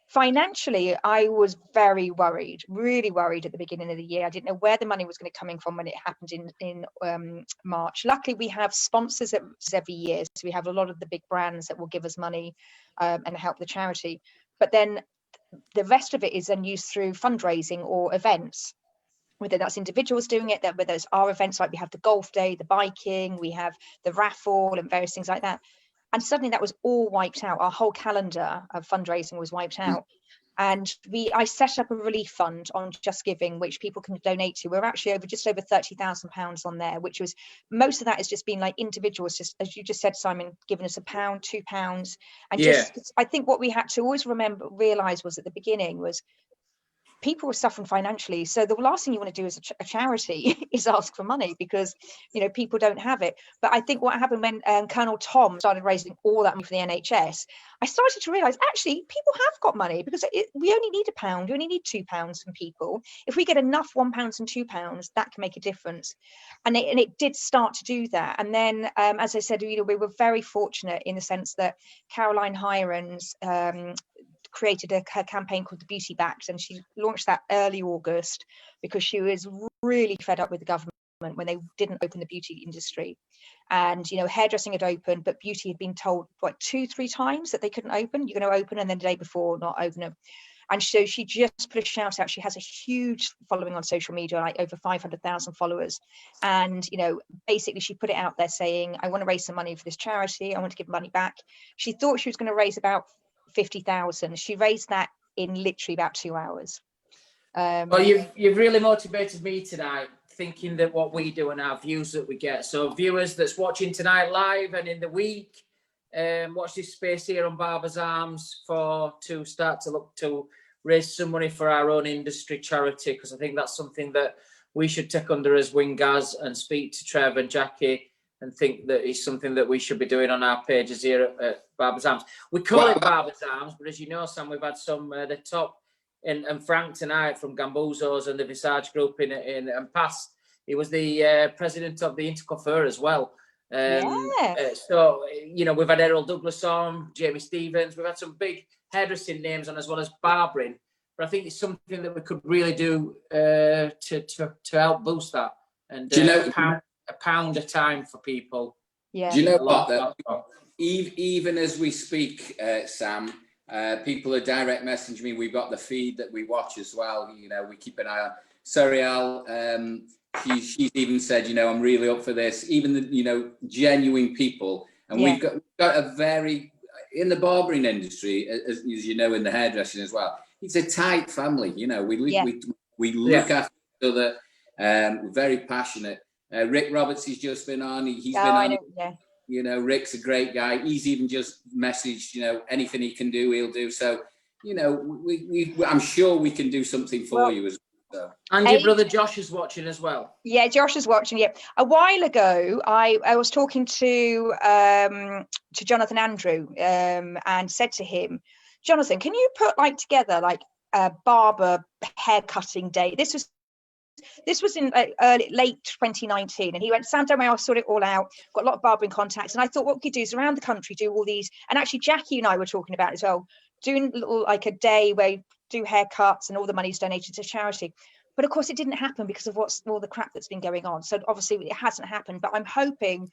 Financially, I was very worried, really worried at the beginning of the year. I didn't know where the money was going to come from when it happened in March. Luckily, we have sponsors every year, so we have a lot of the big brands that will give us money and help the charity, but then the rest of it is then used through fundraising or events, whether that's individuals doing it, whether it's our events, like we have the golf day, the biking, we have the raffle and various things like that. And suddenly that was all wiped out. Our whole calendar of fundraising was wiped out. And I set up a relief fund on Just Giving, which people can donate to. We're actually just over £30,000 on there, which was, most of that has just been like individuals, just as you just said, Simon, giving us £1, £2. And just, I think what we had to always realise was at the beginning was people were suffering financially. So the last thing you want to do as a charity is ask for money, because, you know, people don't have it. But I think what happened when Colonel Tom started raising all that money for the NHS, I started to realise, actually, people have got money, because we only need £1, we only need £2 from people. If we get enough £1 and £2, that can make a difference. And it did start to do that. And then, as I said, you know, we were very fortunate in the sense that Caroline Hirons created her campaign called the Beauty Backed, and she launched that early August because she was really fed up with the government when they didn't open the beauty industry. And, you know, hairdressing had opened, but beauty had been told like 2-3 times that they couldn't open. You're going to open, and then the day before not open them. And so she just put a shout out. She has a huge following on social media, like over 500,000 followers. And, you know, basically she put it out there saying, I want to raise some money for this charity. I want to give money back. She thought she was going to raise about 50,000. She raised that in literally about 2 hours. Well, you've really motivated me tonight, thinking that what we do and our views that we get. So viewers that's watching tonight live and in the week, watch this space here on Barbers Arms to start to look to raise some money for our own industry charity, because I think that's something that we should take under as wingers and speak to Trev and Jackie and think that it's something that we should be doing on our pages here at Barbers Arms. We call it Barbers Arms, but as you know, Sam, we've had some the top and Frank tonight from Gambuzza's and the Visage group in and past. He was the president of the Intercoiffure as well. So, you know, we've had Errol Douglas on, Jamie Stevens. We've had some big hairdressing names on, as well as barbering. But I think it's something that we could really do to help boost that. And do you know, a pound a time for people. Yeah. Do you know what? Even as we speak, Sam, people are direct messaging me. We've got the feed that we watch as well. You know, we keep an eye on. Surial, she's even said, you know, I'm really up for this. Even the, you know, genuine people. And we've got a very, in the barbering industry, as you know, in the hairdressing as well, it's a tight family. You know, we look after each other. We're very passionate. Rick Roberts has just been on. He's been on. You know, Rick's a great guy. He's even just messaged, you know, anything he can do, he'll do. So, you know, I'm sure we can do something for you as well. So. And your brother Josh is watching as well. Yeah, Josh is watching. Yeah, a while ago, I was talking to Jonathan Andrew and said to him, Jonathan, can you put like together like a barber haircutting day? This was in late 2019, and he went, Sam, don't worry, I'll sort it all out. Got a lot of barbering contacts, and I thought what we could do is around the country do all these. And actually, Jackie and I were talking about it as well, doing little like a day where you do haircuts and all the money's donated to charity. But of course, it didn't happen because of all the crap that's been going on. So obviously, it hasn't happened. But I'm hoping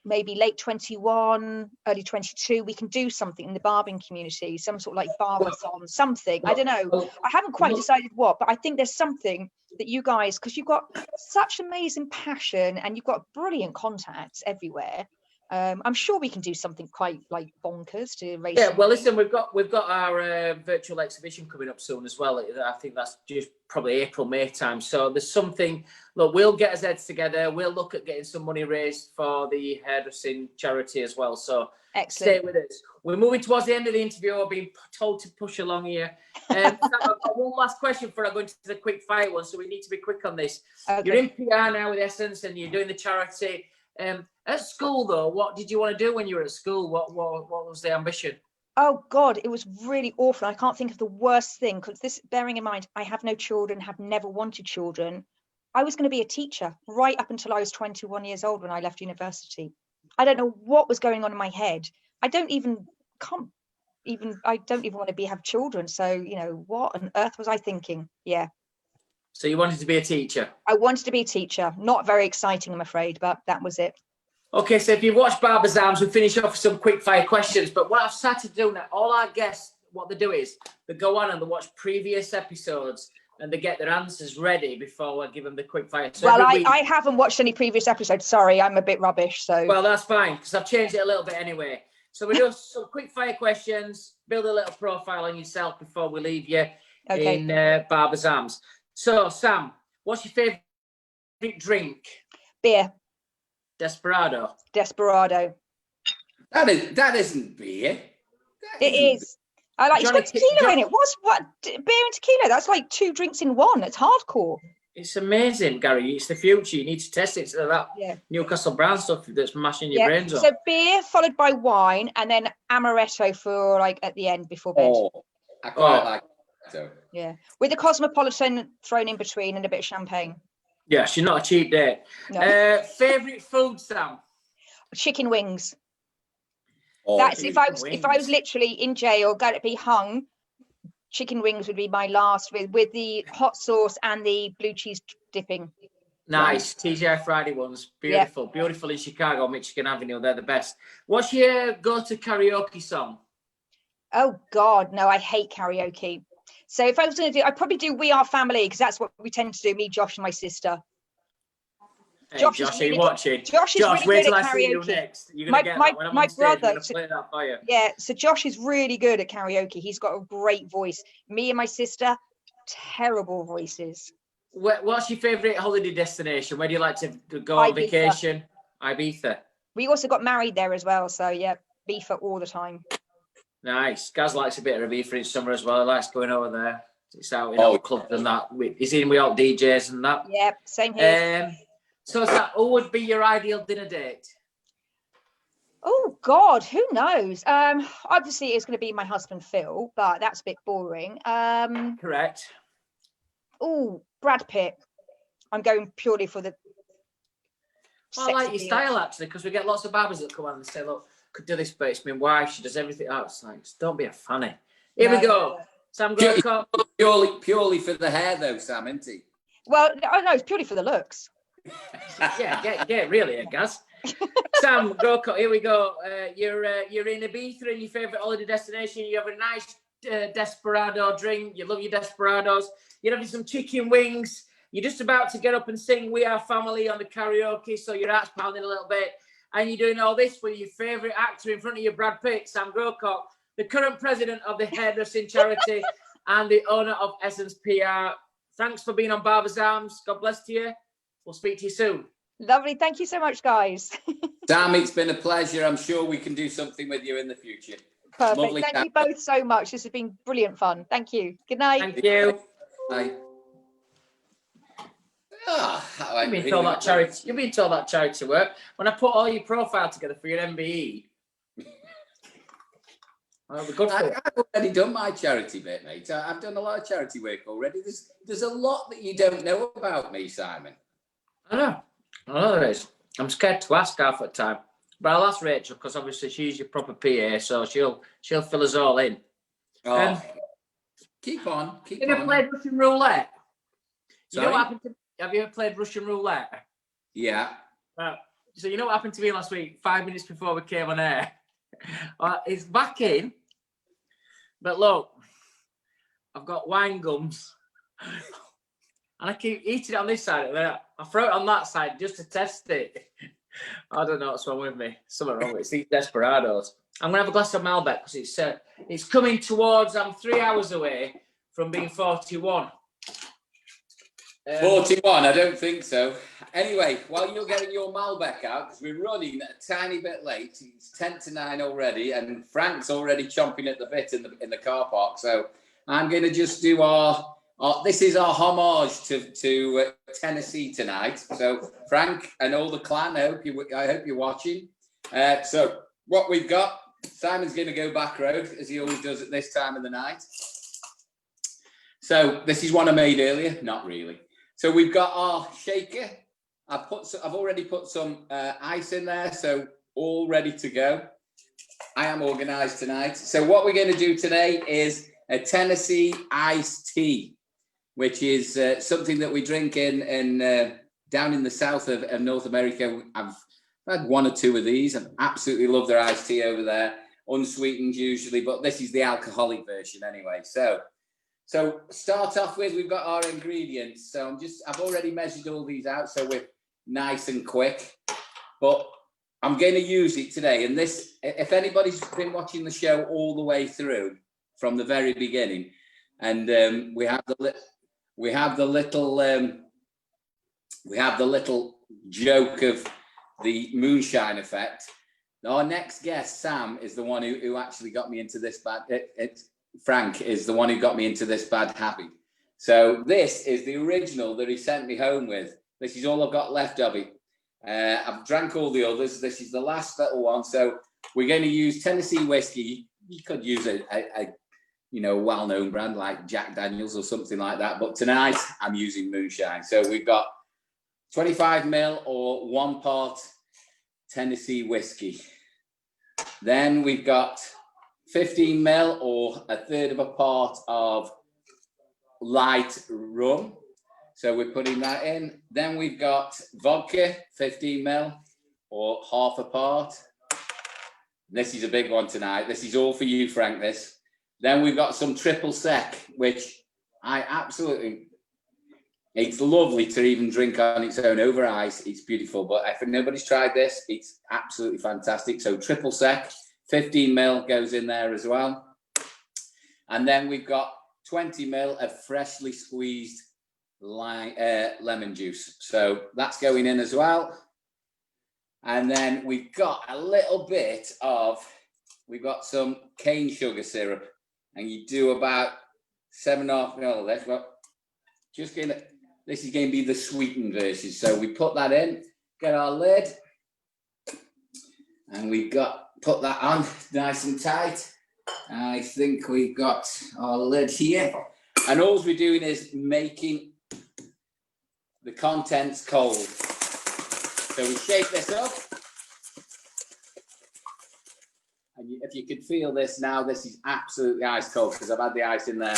maybe late 21, early 22, we can do something in the barbering community, some sort of like barber-thon, something. I don't know. I haven't quite decided what, but I think there's something that you guys, because you've got such amazing passion and you've got brilliant contacts everywhere. I'm sure we can do something quite like bonkers to raise. Yeah, well, listen, we've got our virtual exhibition coming up soon as well. I think that's just probably April, May time. So there's something. Look, we'll get our heads together. We'll look at getting some money raised for the hairdressing charity as well. So excellent. Stay with us. We're moving towards the end of the interview. I've been told to push along here. I've got one last question before I go into the quick fire one. So we need to be quick on this. Okay. You're in PR now with Essence, and you're doing the charity. At school, though, what did you want to do when you were at school? What was the ambition? Oh, God, it was really awful. I can't think of the worst thing, because this, bearing in mind, I have no children, have never wanted children. I was going to be a teacher right up until I was 21 years old when I left university. I don't know what was going on in my head. I don't even want to have children. So, you know, what on earth was I thinking? Yeah. So you wanted to be a teacher? I wanted to be a teacher. Not very exciting, I'm afraid, but that was it. Okay, so if you've watched Barbers Arms, we finish off with some quick fire questions. But what I've started to do now, all our guests, what they do is they go on and they watch previous episodes and they get their answers ready before I give them the quick fire. So well, I haven't watched any previous episodes. Sorry, I'm a bit rubbish. So well, that's fine, because I've changed it a little bit anyway. So we do some quick fire questions, build a little profile on yourself before we leave you in Barbers Arms. So, Sam, what's your favourite drink? Beer. Desperado. Desperado. That isn't beer. It is. I like. It's got tequila in it. What beer and tequila? That's like 2 drinks in one. It's hardcore. It's amazing, Gary. It's the future. You need to test it. So that Newcastle Brown stuff that's mashing your brains up. So beer followed by wine, and then amaretto for like at the end before bed. Oh, I quite like it. So. Yeah, with the Cosmopolitan thrown in between and a bit of champagne. Yeah, she's not a cheap date. No. Favorite food, Sam? Chicken wings. Oh, that's if I was literally in jail, going to be hung. Chicken wings would be my last with the hot sauce and the blue cheese dipping. Nice. TGI Friday ones. Beautiful. Yeah. Beautiful in Chicago, Michigan Avenue. They're the best. What's your go-to karaoke song? Oh, God. No, I hate karaoke. So if I was going to do, I'd probably do We Are Family, because that's what we tend to do, me, Josh, and my sister. Hey, Josh, are you watching? Josh is really wait good till at I karaoke. see you next. You're going to get that when I'm on stage. I'm going to play that for you. Yeah, so Josh is really good at karaoke. He's got a great voice. Me and my sister, terrible voices. What's your favourite holiday destination? Where do you like to go on vacation? Ibiza. We also got married there as well, so yeah, Ibiza all the time. Nice. Gaz likes a bit of Ibiza in summer as well. He likes going over there. It's out in all clubs and that. He's in with all DJs and that. Yeah, same here. So who would be your ideal dinner date? Oh God, who knows? Obviously it's going to be my husband Phil, but that's a bit boring. Correct. Oh, Brad Pitt. I'm going purely for the. Well, I like your style actually, because we get lots of barbers that come on and say, "Look, could do this, but it's my wife. She does everything." Oh, it's like, don't be a funny. Here we go. Sam Grocott. Purely for the hair, though, Sam, isn't he? Well, no, it's purely for the looks. Yeah, get really, Gaz. Sam Grocott, here we go. You're in Ibiza, in your favourite holiday destination. You have a nice desperado drink. You love your desperados. You're having some chicken wings. You're just about to get up and sing We Are Family on the karaoke, so your heart's pounding a little bit. And you're doing all this with your favourite actor in front of you, Brad Pitt, Sam Grocott, the current president of the Hairdressing charity and the owner of Essence PR. Thanks for being on Barbers Arms. God bless to you. We'll speak to you soon. Lovely. Thank you so much, guys. Sam, it's been a pleasure. I'm sure we can do something with you in the future. Perfect. Lovely. Thank you both so much. This has been brilliant fun. Thank you. Good night. Thank you. Bye. You've been told that charity work. When I put all your profile together for your MBE, I've already done my charity bit, mate. I've done a lot of charity work already. There's a lot that you don't know about me, Simon. I know there is. I'm scared to ask half the time, but I'll ask Rachel because obviously she's your proper PA, so she'll fill us all in. Keep on. Have you ever played Russian roulette? You know what happened to? Have you ever played Russian roulette? Yeah. So you know what happened to me last week? 5 minutes before we came on air. It's back in, but look, I've got wine gums, and I keep eating it on this side, and then I throw it on that side just to test it. I don't know what's wrong with me. Something wrong with it. It's these desperados. I'm gonna have a glass of Malbec because it's coming towards. I'm 3 hours away from being 41. 41, I don't think so. Anyway, while you're getting your Malbec out, because we're running a tiny bit late, it's 10 to 9 already, and Frank's already chomping at the bit in the car park. So I'm going to just do this is our homage to Tennessee tonight. So Frank and all the clan, I hope you're watching. So what we've got, Simon's going to go back road as he always does at this time of the night. So this is one I made earlier, not really. So we've got our shaker. I've already put some ice in there, so all ready to go. I am organised tonight. So what we're going to do today is a Tennessee iced tea, which is something that we drink in down in the south of North America. I've had 1 or 2 of these. I absolutely love their iced tea over there, unsweetened usually, but this is the alcoholic version anyway. So start off with, we've got our ingredients. So I've already measured all these out, so we're nice and quick. But I'm going to use it today. And this, if anybody's been watching the show all the way through from the very beginning, and we have the little joke of the moonshine effect. Our next guest, Sam, is the one who actually got me into this Frank is the one who got me into this bad habit. So this is the original that he sent me home with. This is all I've got left of it. I've drank all the others. This is the last little one. So we're going to use Tennessee whiskey. You could use a well-known brand like Jack Daniels or something like that. But tonight I'm using moonshine. So we've got 25 ml or 1 part Tennessee whiskey. Then we've got 15 ml or 1/3 of a part of light rum. So we're putting that in. Then we've got vodka, 15 ml or 1/2 a part. This is a big one tonight. This is all for you, Frank, this. Then we've got some triple sec, which I absolutely, it's lovely to even drink on its own over ice. It's beautiful. But if nobody's tried this, it's absolutely fantastic. So triple sec, 15 ml goes in there as well. And then we've got 20 ml of freshly squeezed lemon juice. So that's going in as well. And then we've got a little bit of, we've got some cane sugar syrup. And you do about 7.5 ml of this. Well, just going to, this is going to be the sweetened version. So we put that in, get our lid, and we've got, put that on nice and tight. I think we've got our lid here. And all we're doing is making the contents cold. So we shake this up. And if you could feel this now, this is absolutely ice cold because I've had the ice in there.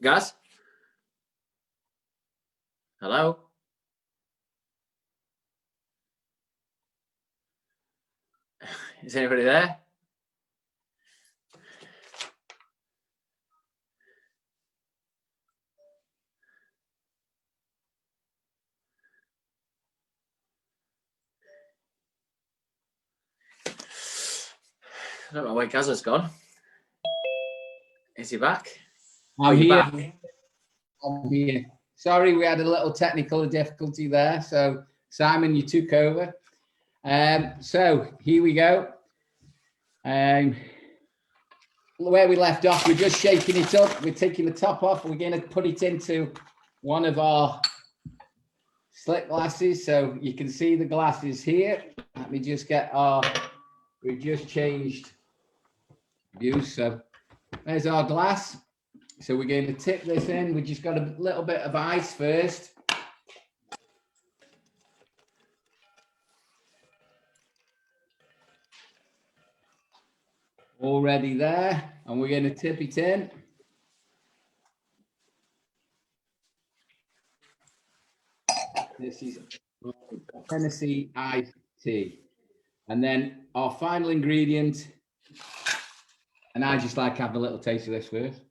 Guys? Hello? Is anybody there? I don't know where Gazza's gone. Is he back? I'm here. I'm here. Sorry, we had a little technical difficulty there. So, Simon, you took over. So, here we go. Where we left off, we're just shaking it up. We're taking the top off. We're going to put it into one of our slick glasses. So, you can see the glasses here. Let me just get our, we just changed views. So, there's our glass. So we're going to tip this in. We just got a little bit of ice first. Already there. And we're going to tip it in. This is Tennessee iced tea. And then our final ingredient. And I just like to have a little taste of this first.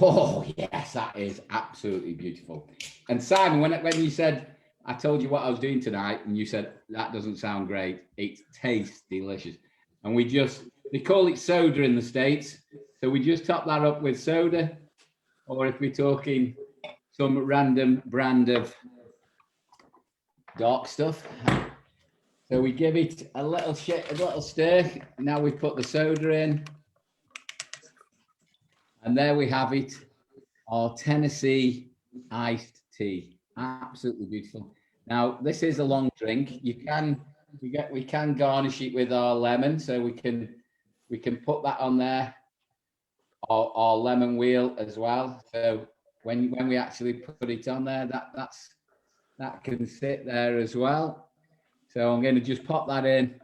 Oh, yes, that is absolutely beautiful. And Simon, when you said, I told you what I was doing tonight, and you said, that doesn't sound great. It tastes delicious. And we just, they call it soda in the States. So we just top that up with soda. Or if we're talking some random brand of dark stuff. So we give it a little stir. Now we've put the soda in. And there we have it, our Tennessee iced tea. Absolutely beautiful. Now, this is a long drink. We can garnish it with our lemon, so we can put that on there, our lemon wheel as well. So when we actually put it on there, that can sit there as well. So I'm going to just pop that in.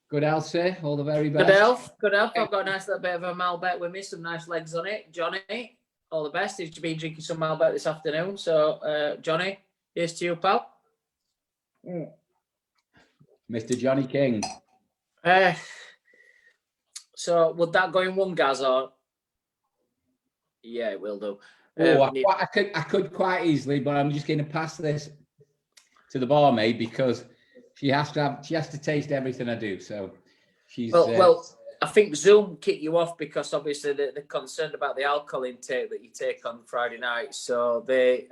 Good health, sir. All the very best. Good health. Good health. I've got a nice little bit of a Malbec with me, some nice legs on it. Johnny, all the best. He's been drinking some Malbec this afternoon. So, Johnny, here's to you, pal. Mr. Johnny King. So would that go in one, Gaz, or? Yeah, it will do. I could quite easily, but I'm just going to pass this to the barmaid because she has to taste everything I do. So she's well. I think Zoom kicked you off because obviously they're concerned about the alcohol intake that you take on Friday night. So they've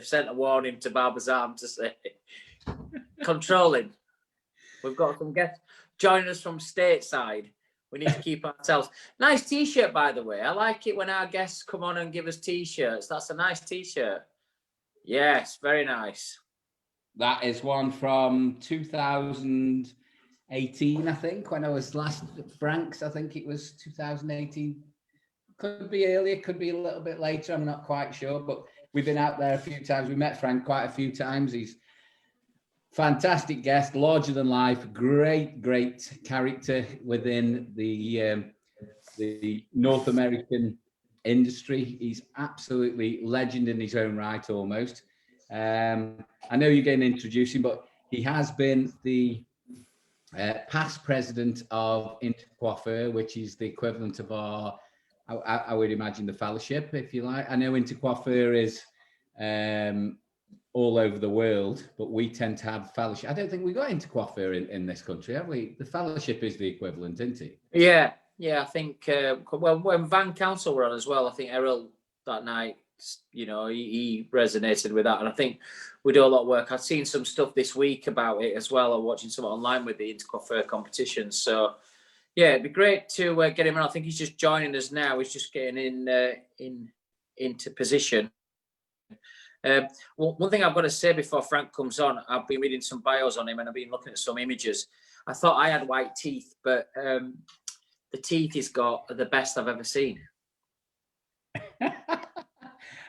sent a warning to Barbers Arms to say controlling. We've got some guests joining us from stateside. We need to keep ourselves. Nice T-shirt, by the way. I like it when our guests come on and give us T-shirts. That's a nice T-shirt. Yes, very nice. That is one from 2018, I think, when I was last at Frank's. I think it was 2018. Could be earlier, could be a little bit later. I'm not quite sure, but we've been out there a few times. We met Frank quite a few times. He's fantastic guest, larger than life, great character within the North American industry. He's absolutely legend in his own right, almost. I know you're going to introduce him, but he has been the past president of Intercoiffure, which is the equivalent of our, I would imagine, the fellowship, if you like. I know Intercoiffure is all over the world, but we tend to have fellowship. I don't think we got Intercoiffure in this country, have we? The fellowship is the equivalent, isn't it? Yeah, I think, well, when Van Council were on as well, I think Errol that night, you know, he resonated with that. And I think we do a lot of work. I've seen some stuff this week about it as well. I'm watching some online with the Intercoiffure competition. So, yeah, it'd be great to get him on. I think he's just joining us now. He's just getting into position. One thing I've got to say before Frank comes on, I've been reading some bios on him and I've been looking at some images. I thought I had white teeth, but the teeth he's got are the best I've ever seen.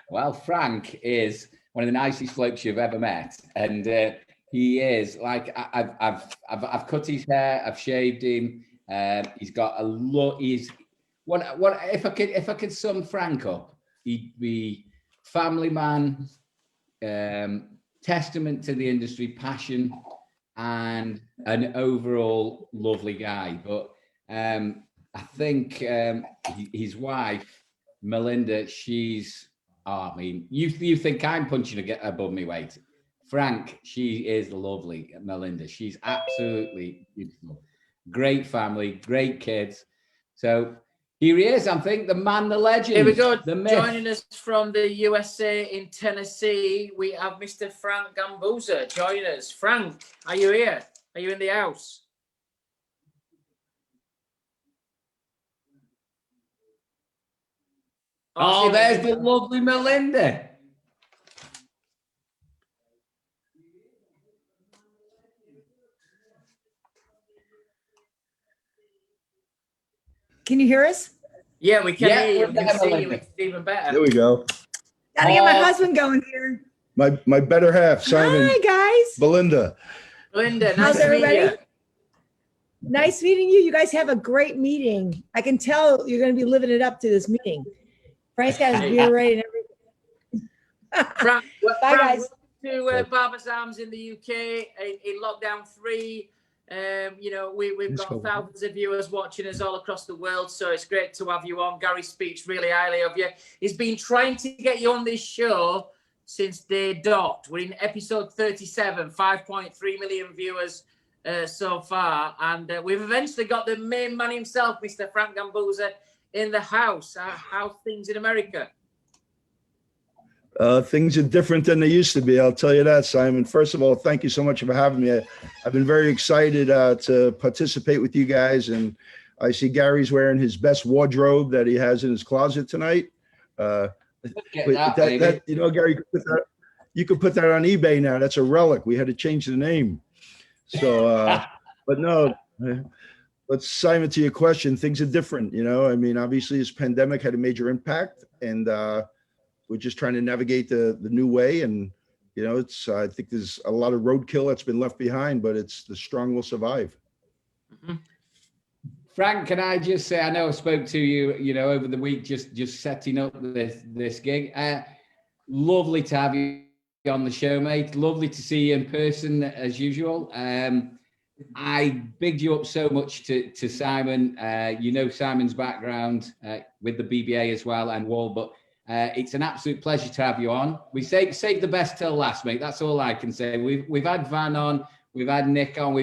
Well, Frank is one of the nicest blokes you've ever met, and he is like I've cut his hair, I've shaved him. He's got a look. He's what if I could sum Frank up, he'd be family man. Testament to the industry, passion, and an overall lovely guy. But I think his wife, Melinda, she's, I mean, you think I'm punching above my weight. Frank, she is lovely, Melinda. She's absolutely beautiful. Great family, great kids. So here he is, I think, the man, the legend. Here we go. The myth. Joining us from the USA in Tennessee, we have Mr. Frank Gambuzza joining us. Frank, are you here? Are you in the house? Oh, there's the lovely Melinda. Can you hear us? Yeah, we can hear you. We can see you. It's even better. There we go. Gotta get my husband going here. My better half, Simon. Hi, guys. Belinda. Linda, How's nice to meet everybody? you. Nice meeting you. You guys have a great meeting. I can tell you're going to be living it up to this meeting. Frank's got his beer ready and everything. Frank, Bye, guys. To Barbers Arms in the UK in lockdown 3. You know, we've got thousands of viewers watching us all across the world, so it's great to have you on. Gary speaks really highly of you. He's been trying to get you on this show since day dot. We're in episode 37, 5.3 million viewers so far, and we've eventually got the main man himself, Mr. Frank Gambuzza, in the house. How's things in America? Things are different than they used to be. I'll tell you that, Simon. First of all, thank you so much for having me. I've been very excited to participate with you guys. And I see Gary's wearing his best wardrobe that he has in his closet tonight. You know, Gary, you could put that on eBay now. That's a relic. We had to change the name. So, but no. But Simon, to your question, things are different. You know, I mean, obviously this pandemic had a major impact, and we're just trying to navigate the new way. And, you know, it's, I think there's a lot of roadkill that's been left behind, but it's the strong will survive. Mm-hmm. Frank, can I just say, I know I spoke to you, you know, over the week, just setting up this gig. Lovely to have you on the show, mate. Lovely to see you in person as usual. I bigged you up so much to Simon. You know Simon's background with the BBA as well and Wahl, but it's an absolute pleasure to have you on. We save the best till last, mate. That's all I can say. We've had Van on, we've had Nick on.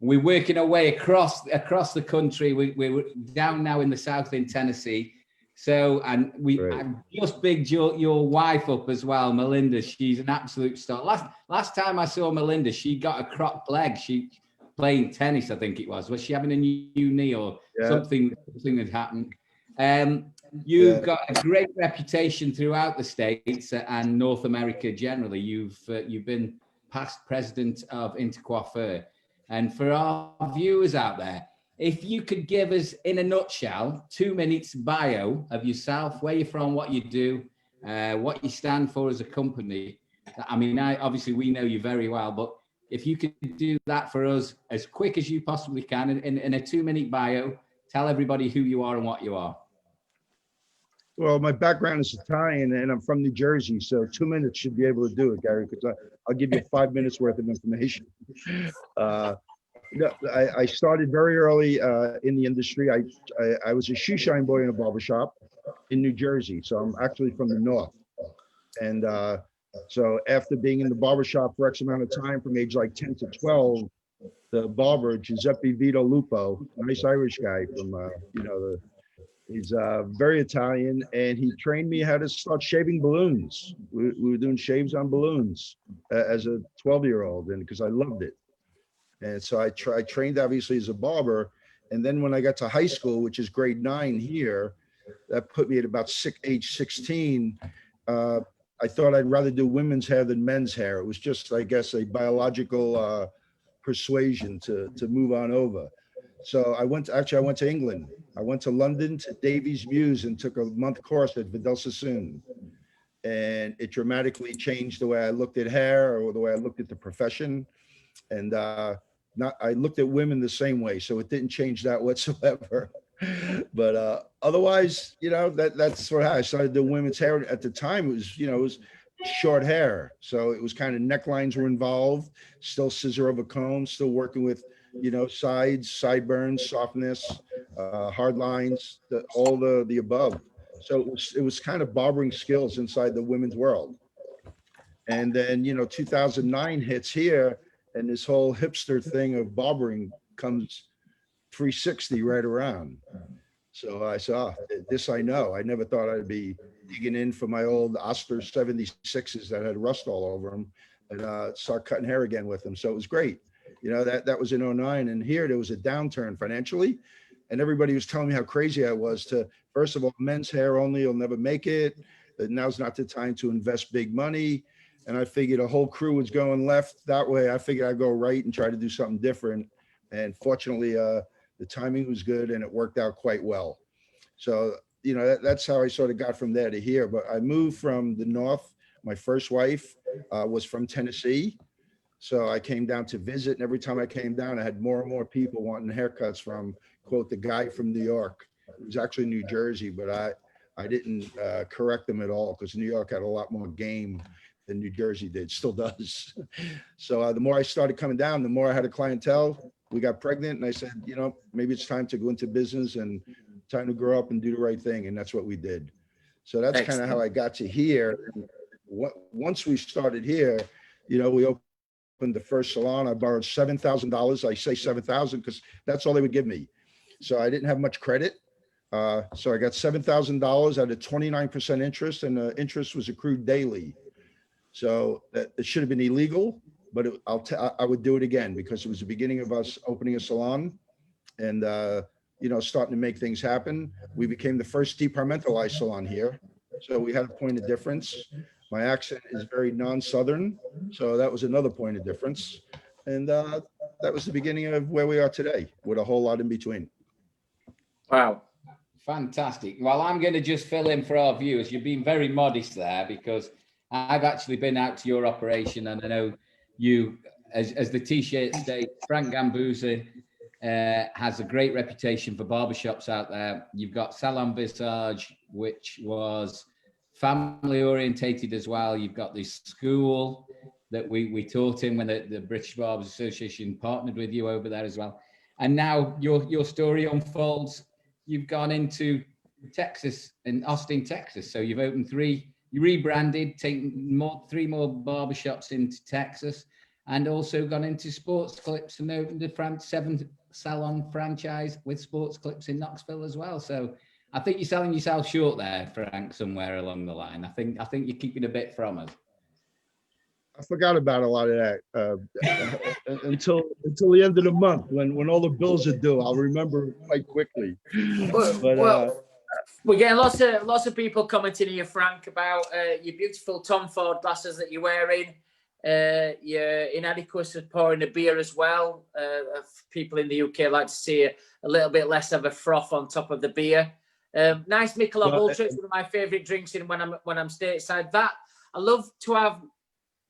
We're working our way across the country. We're down now in the south in Tennessee. So, and I just bigged your wife up as well, Melinda. She's an absolute star. Last time I saw Melinda, she got a cropped leg. She playing tennis, I think it was. Was she having a new knee or something had happened? You've got a great reputation throughout the States and North America generally. You've been past president of Intercoiffure. And for our viewers out there, if you could give us, in a nutshell, 2 minutes bio of yourself, where you're from, what you do, what you stand for as a company. I mean, obviously we know you very well, but if you could do that for us as quick as you possibly can in a 2-minute bio, tell everybody who you are and what you are. Well, my background is Italian and I'm from New Jersey, so 2 minutes should be able to do it, Gary, because I'll give you 5 minutes worth of information. I started very early in the industry. I was a shoe shine boy in a barbershop in New Jersey, so I'm actually from the north. And so after being in the barbershop for X amount of time, from age like 10 to 12, the barber, Giuseppe Vito Lupo, nice Irish guy from, he's very Italian, and he trained me how to start shaving balloons. We were doing shaves on balloons as a 12-year-old, and because I loved it. And so I trained obviously as a barber. And then when I got to high school, which is grade 9 here, that put me at about age 16. I thought I'd rather do women's hair than men's hair. It was just, I guess, a biological persuasion to move on over. So I went to England. I went to London to Davies Muse and took a month course at Vidal Sassoon. And it dramatically changed the way I looked at hair or the way I looked at the profession. And I looked at women the same way, so it didn't change that whatsoever. But otherwise, that's what I started doing women's hair. At the time, it was short hair, so it was kind of necklines were involved, still scissor over comb, still working with sides, sideburns, softness, hard lines, all the above. So it was kind of barbering skills inside the women's world. And then 2009 hits here, and this whole hipster thing of barbering comes 360 right around. So I saw this. I know. I never thought I'd be digging in for my old Oster 76s that had rust all over them and start cutting hair again with them. So it was great. That was in 2009. And here there was a downturn financially. And everybody was telling me how crazy I was to, first of all, men's hair only, you'll never make it. Now's not the time to invest big money. And I figured a whole crew was going left that way. I figured I'd go right and try to do something different. And fortunately, the timing was good and it worked out quite well. So, that's how I sort of got from there to here. But I moved from the north. My first wife was from Tennessee. So I came down to visit. And every time I came down, I had more and more people wanting haircuts from, quote, the guy from New York. It was actually New Jersey, but I didn't correct them at all because New York had a lot more game than New Jersey did, still does. So the more I started coming down, the more I had a clientele. We got pregnant and I said, maybe it's time to go into business and time to grow up and do the right thing. And that's what we did. So that's kind of how I got to here. Once we started here, we opened the first salon. I borrowed $7,000. I say 7,000 because that's all they would give me. So I didn't have much credit. So I got $7,000 at a 29% interest, and the interest was accrued daily. So it should have been illegal, but I would do it again because it was the beginning of us opening a salon and, starting to make things happen. We became the first departmentalized salon here. So we had a point of difference. My accent is very non-Southern. So that was another point of difference. And that was the beginning of where we are today with a whole lot in between. Wow. Fantastic. Well, I'm going to just fill in for our viewers. You've been very modest there because I've actually been out to your operation, and I know you, as the T-shirt states, Frank Gambuzza has a great reputation for barbershops out there. You've got Salon Visage, which was family orientated as well. You've got this school. that we taught him when the British Barbers Association partnered with you over there as well. And now your story unfolds. You've gone into Texas, in Austin, Texas. So you've opened you rebranded, taken 3 more barbershops into Texas, and also gone into sports clips and opened a 7-salon franchise with sports clips in Knoxville as well. So I think you're selling yourself short there, Frank, somewhere along the line. I think you're keeping a bit from us. I forgot about a lot of that until the end of the month when all the bills are due. I'll remember quite quickly. Well, we're getting lots of people commenting here, Frank, about your beautiful Tom Ford glasses that you're wearing. Your inadequacy of pouring a beer as well. People in the UK like to see a little bit less of a froth on top of the beer. Nice Michelob Ultra. It's one of my favourite drinks when I'm stateside. That I love to have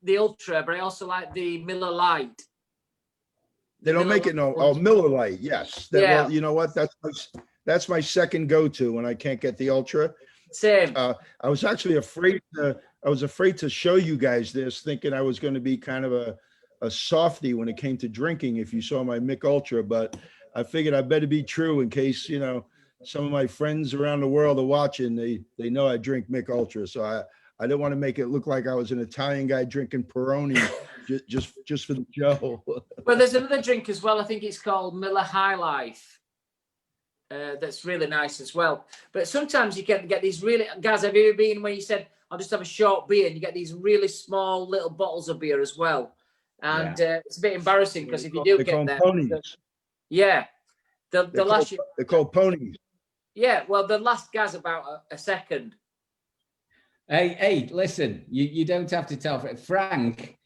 the Ultra, but I also like the Miller Lite. They don't make it Miller Lite. Yes. Well, you know what? That's my second go-to when I can't get the Ultra. Same. I was actually afraid to show you guys this, thinking I was going to be kind of a softie when it came to drinking if you saw my Mick Ultra, but I figured I better be true in case, some of my friends around the world are watching. They know I drink Mick Ultra, so I didn't want to make it look like I was an Italian guy drinking Peroni just for the show. Well, there's another drink as well. I think it's called Miller High Life. That's really nice as well. But sometimes you can get these really, guys, have you ever been where you said, I'll just have a short beer, and you get these really small little bottles of beer as well. And it's a bit embarrassing because if you do get them. Ponies. Yeah. They're called ponies. Yeah, well, the last guy's about a second. Hey, listen, you don't have to tell Frank.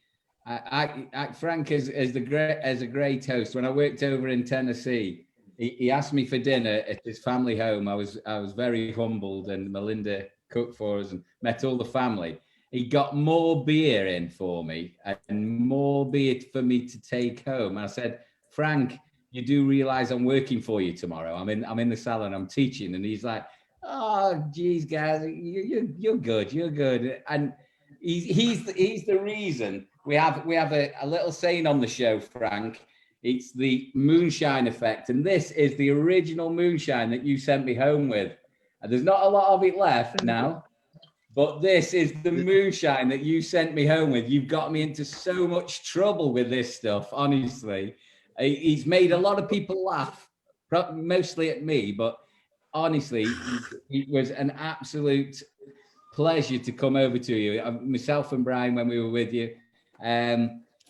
Frank is a great host. When I worked over in Tennessee, he asked me for dinner at his family home. I was very humbled, and Melinda cooked for us and met all the family. He got more beer in for me and more beer for me to take home. And I said, Frank, you do realize I'm working for you tomorrow. I'm in the salon, I'm teaching. And he's like, oh, geez, guys, you're good. You're good. And he's the reason we have a little saying on the show, Frank. It's the moonshine effect. And this is the original moonshine that you sent me home with. And there's not a lot of it left now, but this is the moonshine that you sent me home with. You've got me into so much trouble with this stuff, honestly. He's made a lot of people laugh, mostly at me, but honestly, it was an absolute pleasure to come over to you. Myself and Brian, when we were with you.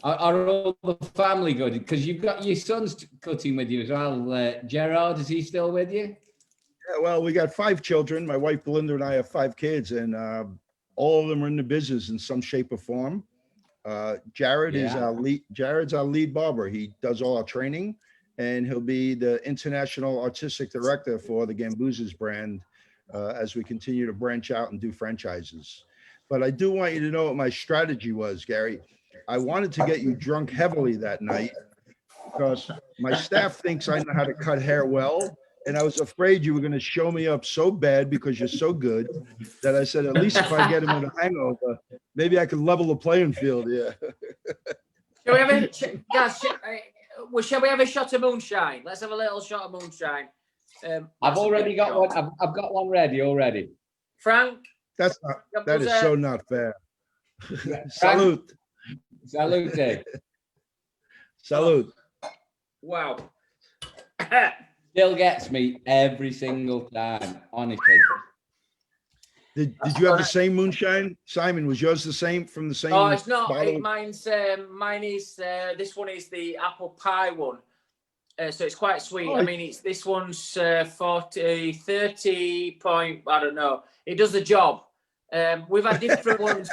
Are all the family good? Because you've got your son's cutting with you as well. Gerard, is he still with you? Yeah, well, we got 5 children. My wife Belinda and I have 5 kids, and all of them are in the business in some shape or form. Jared's our lead barber. He does all our training, and he'll be the international artistic director for the Gambuzza's brand as we continue to branch out and do franchises. But I do want you to know what my strategy was, Gary. I wanted to get you drunk heavily that night because my staff thinks I know how to cut hair well. And I was afraid you were going to show me up so bad because you're so good that I said, at least if I get him in a hangover, maybe I can level the playing field. Yeah. Shall we have a shot of moonshine? Let's have a little shot of moonshine. I've already got one. I've got one ready already. Frank? That is so not fair. Salute. Salute. Salute. Wow. Still gets me every single time, honestly. Did you have the same moonshine, Simon? Was yours the same from the same? Oh, it's not. Bottle? Mine is this one is the apple pie one. So it's quite sweet. I mean, this one's 30 point. I don't know. It does the job. We've had different ones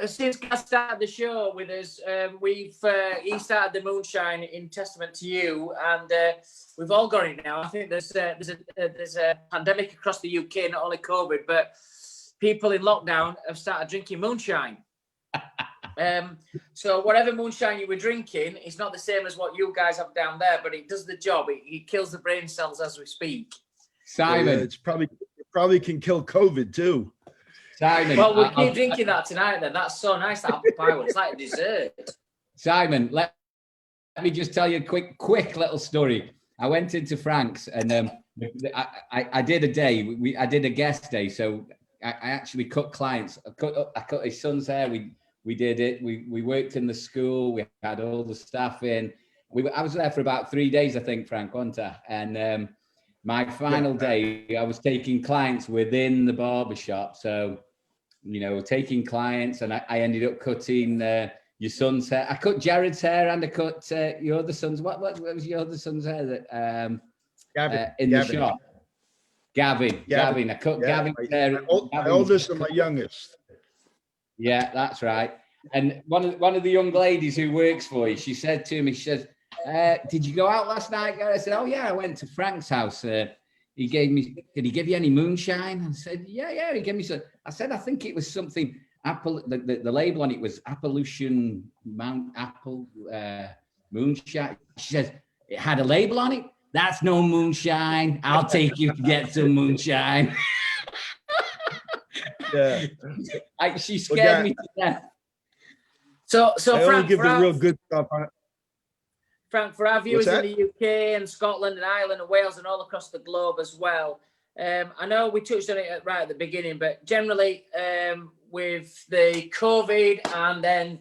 since I started the show with us. He started the moonshine in testament to you, and we've all got it now. I think there's a pandemic across the UK, not only COVID, but people in lockdown have started drinking moonshine. So whatever moonshine you were drinking, it's not the same as what you guys have down there, but it does the job. It kills the brain cells as we speak. Simon, it probably can kill COVID too. Simon. Well, we'll keep drinking that tonight then. That's so nice, that apple pie one. It's like a dessert. Simon, let me just tell you a quick little story. I went into Frank's and I did a day. I did a guest day, so I actually cut clients. I cut his son's hair. We did it. We worked in the school. We had all the staff in. I was there for about 3 days, I think, Frank, wasn't I? And my final day, I was taking clients within the barbershop. So, you know, taking clients, and I ended up cutting your son's hair. I cut Jared's hair, and I cut your other son's. What was your other son's hair? That Gavin. The shop. Gavin. I cut Gavin's hair. My oldest and my youngest. Yeah, that's right. And one of the young ladies who works for you, she said to me, she says, did you go out last night? I said, oh yeah, I went to Frank's house. Did he give you any moonshine? I said, yeah, he gave me some. I said, I think it was something, the label on it was Appalachian Mount Apple moonshine. She says, it had a label on it? That's no moonshine. I'll take you to get some moonshine. Yeah. She scared me to death. So Frank, give the real good stuff on it. Frank, for our viewers in the UK and Scotland and Ireland and Wales and all across the globe as well, I know we touched on it right at the beginning, but generally with the COVID and then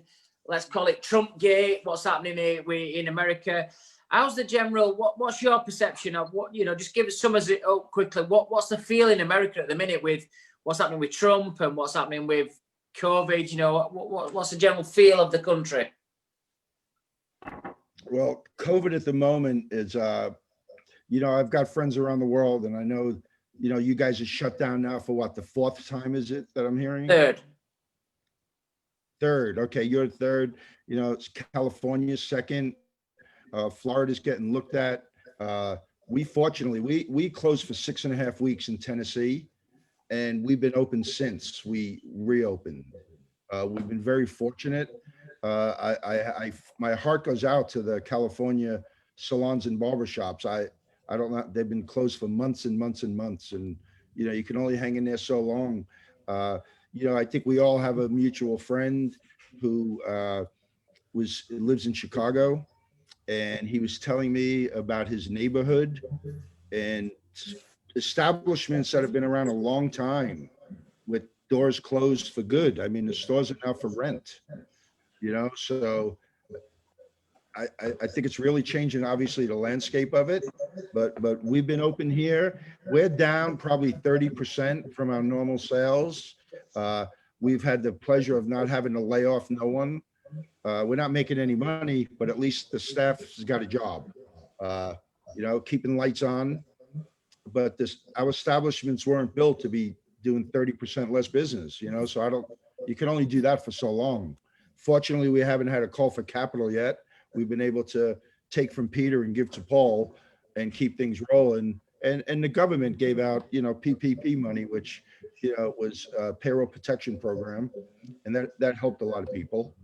let's call it Trump Gate, what's happening in America, how's the general, what's your perception of what, you know, just give us some of it up quickly. What's the feel in America at the minute with what's happening with Trump and what's happening with COVID? You know, what's the general feel of the country? Well, COVID at the moment is, you know, I've got friends around the world, and I know, you know, you guys are shut down now for what, the 4th time is it that I'm hearing? Third. Okay, you're third. You know, it's California's second. Florida's getting looked at. We fortunately, we closed for 6.5 weeks in Tennessee, and we've been open since we reopened. We've been very fortunate. My heart goes out to the California salons and barbershops. I don't know, they've been closed for months and months and months, and you know, you can only hang in there so long. You know, I think we all have a mutual friend who lives in Chicago, and he was telling me about his neighborhood and establishments that have been around a long time with doors closed for good. I mean, the stores are now for rent, you know, so I think it's really changing, obviously, the landscape of it, but we've been open here. We're down probably 30% from our normal sales. We've had the pleasure of not having to lay off no one. We're not making any money, but at least the staff has got a job, you know, keeping lights on. But our establishments weren't built to be doing 30% less business, you know, so you can only do that for so long. Fortunately, we haven't had a call for capital yet. We've been able to take from Peter and give to Paul and keep things rolling. And the government gave out, you know, PPP money, which, you know, was a payroll protection program. And that helped a lot of people.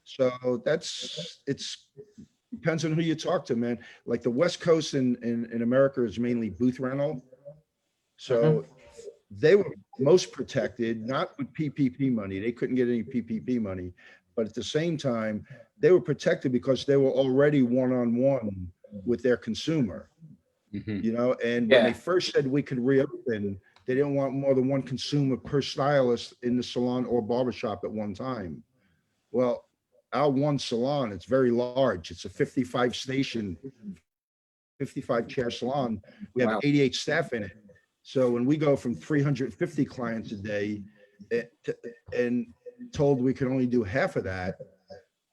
So it's depends on who you talk to, man. Like the West Coast in America is mainly booth rental. So they were most protected, not with PPP money. They couldn't get any PPP money. But at the same time, they were protected because they were already one-on-one with their consumer, you know, and when they first said we could reopen, they didn't want more than one consumer per stylist in the salon or barbershop at one time. Well, our one salon, it's very large. It's a 55 chair salon. We have 88 staff in it. So when we go from 350 clients a day and told we can only do half of that,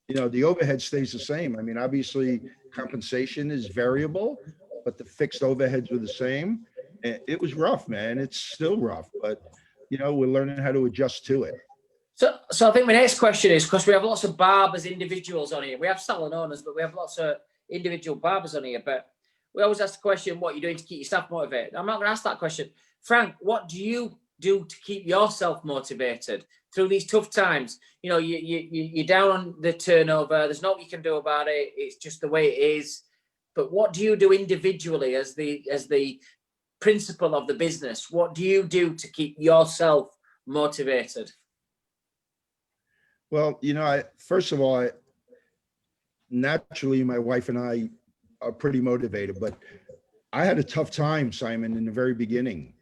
you know, the overhead stays the same. I mean, obviously compensation is variable, but the fixed overheads were the same. And it was rough, man. It's still rough, but you know, we're learning how to adjust to it. So I think my next question is, because we have lots of barbers, individuals on here. We have salon owners, but we have lots of individual barbers on here. But we always ask the question, what you're doing to keep your staff motivated. I'm not going to ask that question. Frank, what do you do to keep yourself motivated through these tough times? You know, you're down on the turnover. There's nothing you can do about it. It's just the way it is. But what do you do individually as the principal of the business? What do you do to keep yourself motivated? Well, first of all, naturally, my wife and I are pretty motivated, but I had a tough time, Simon, in the very beginning.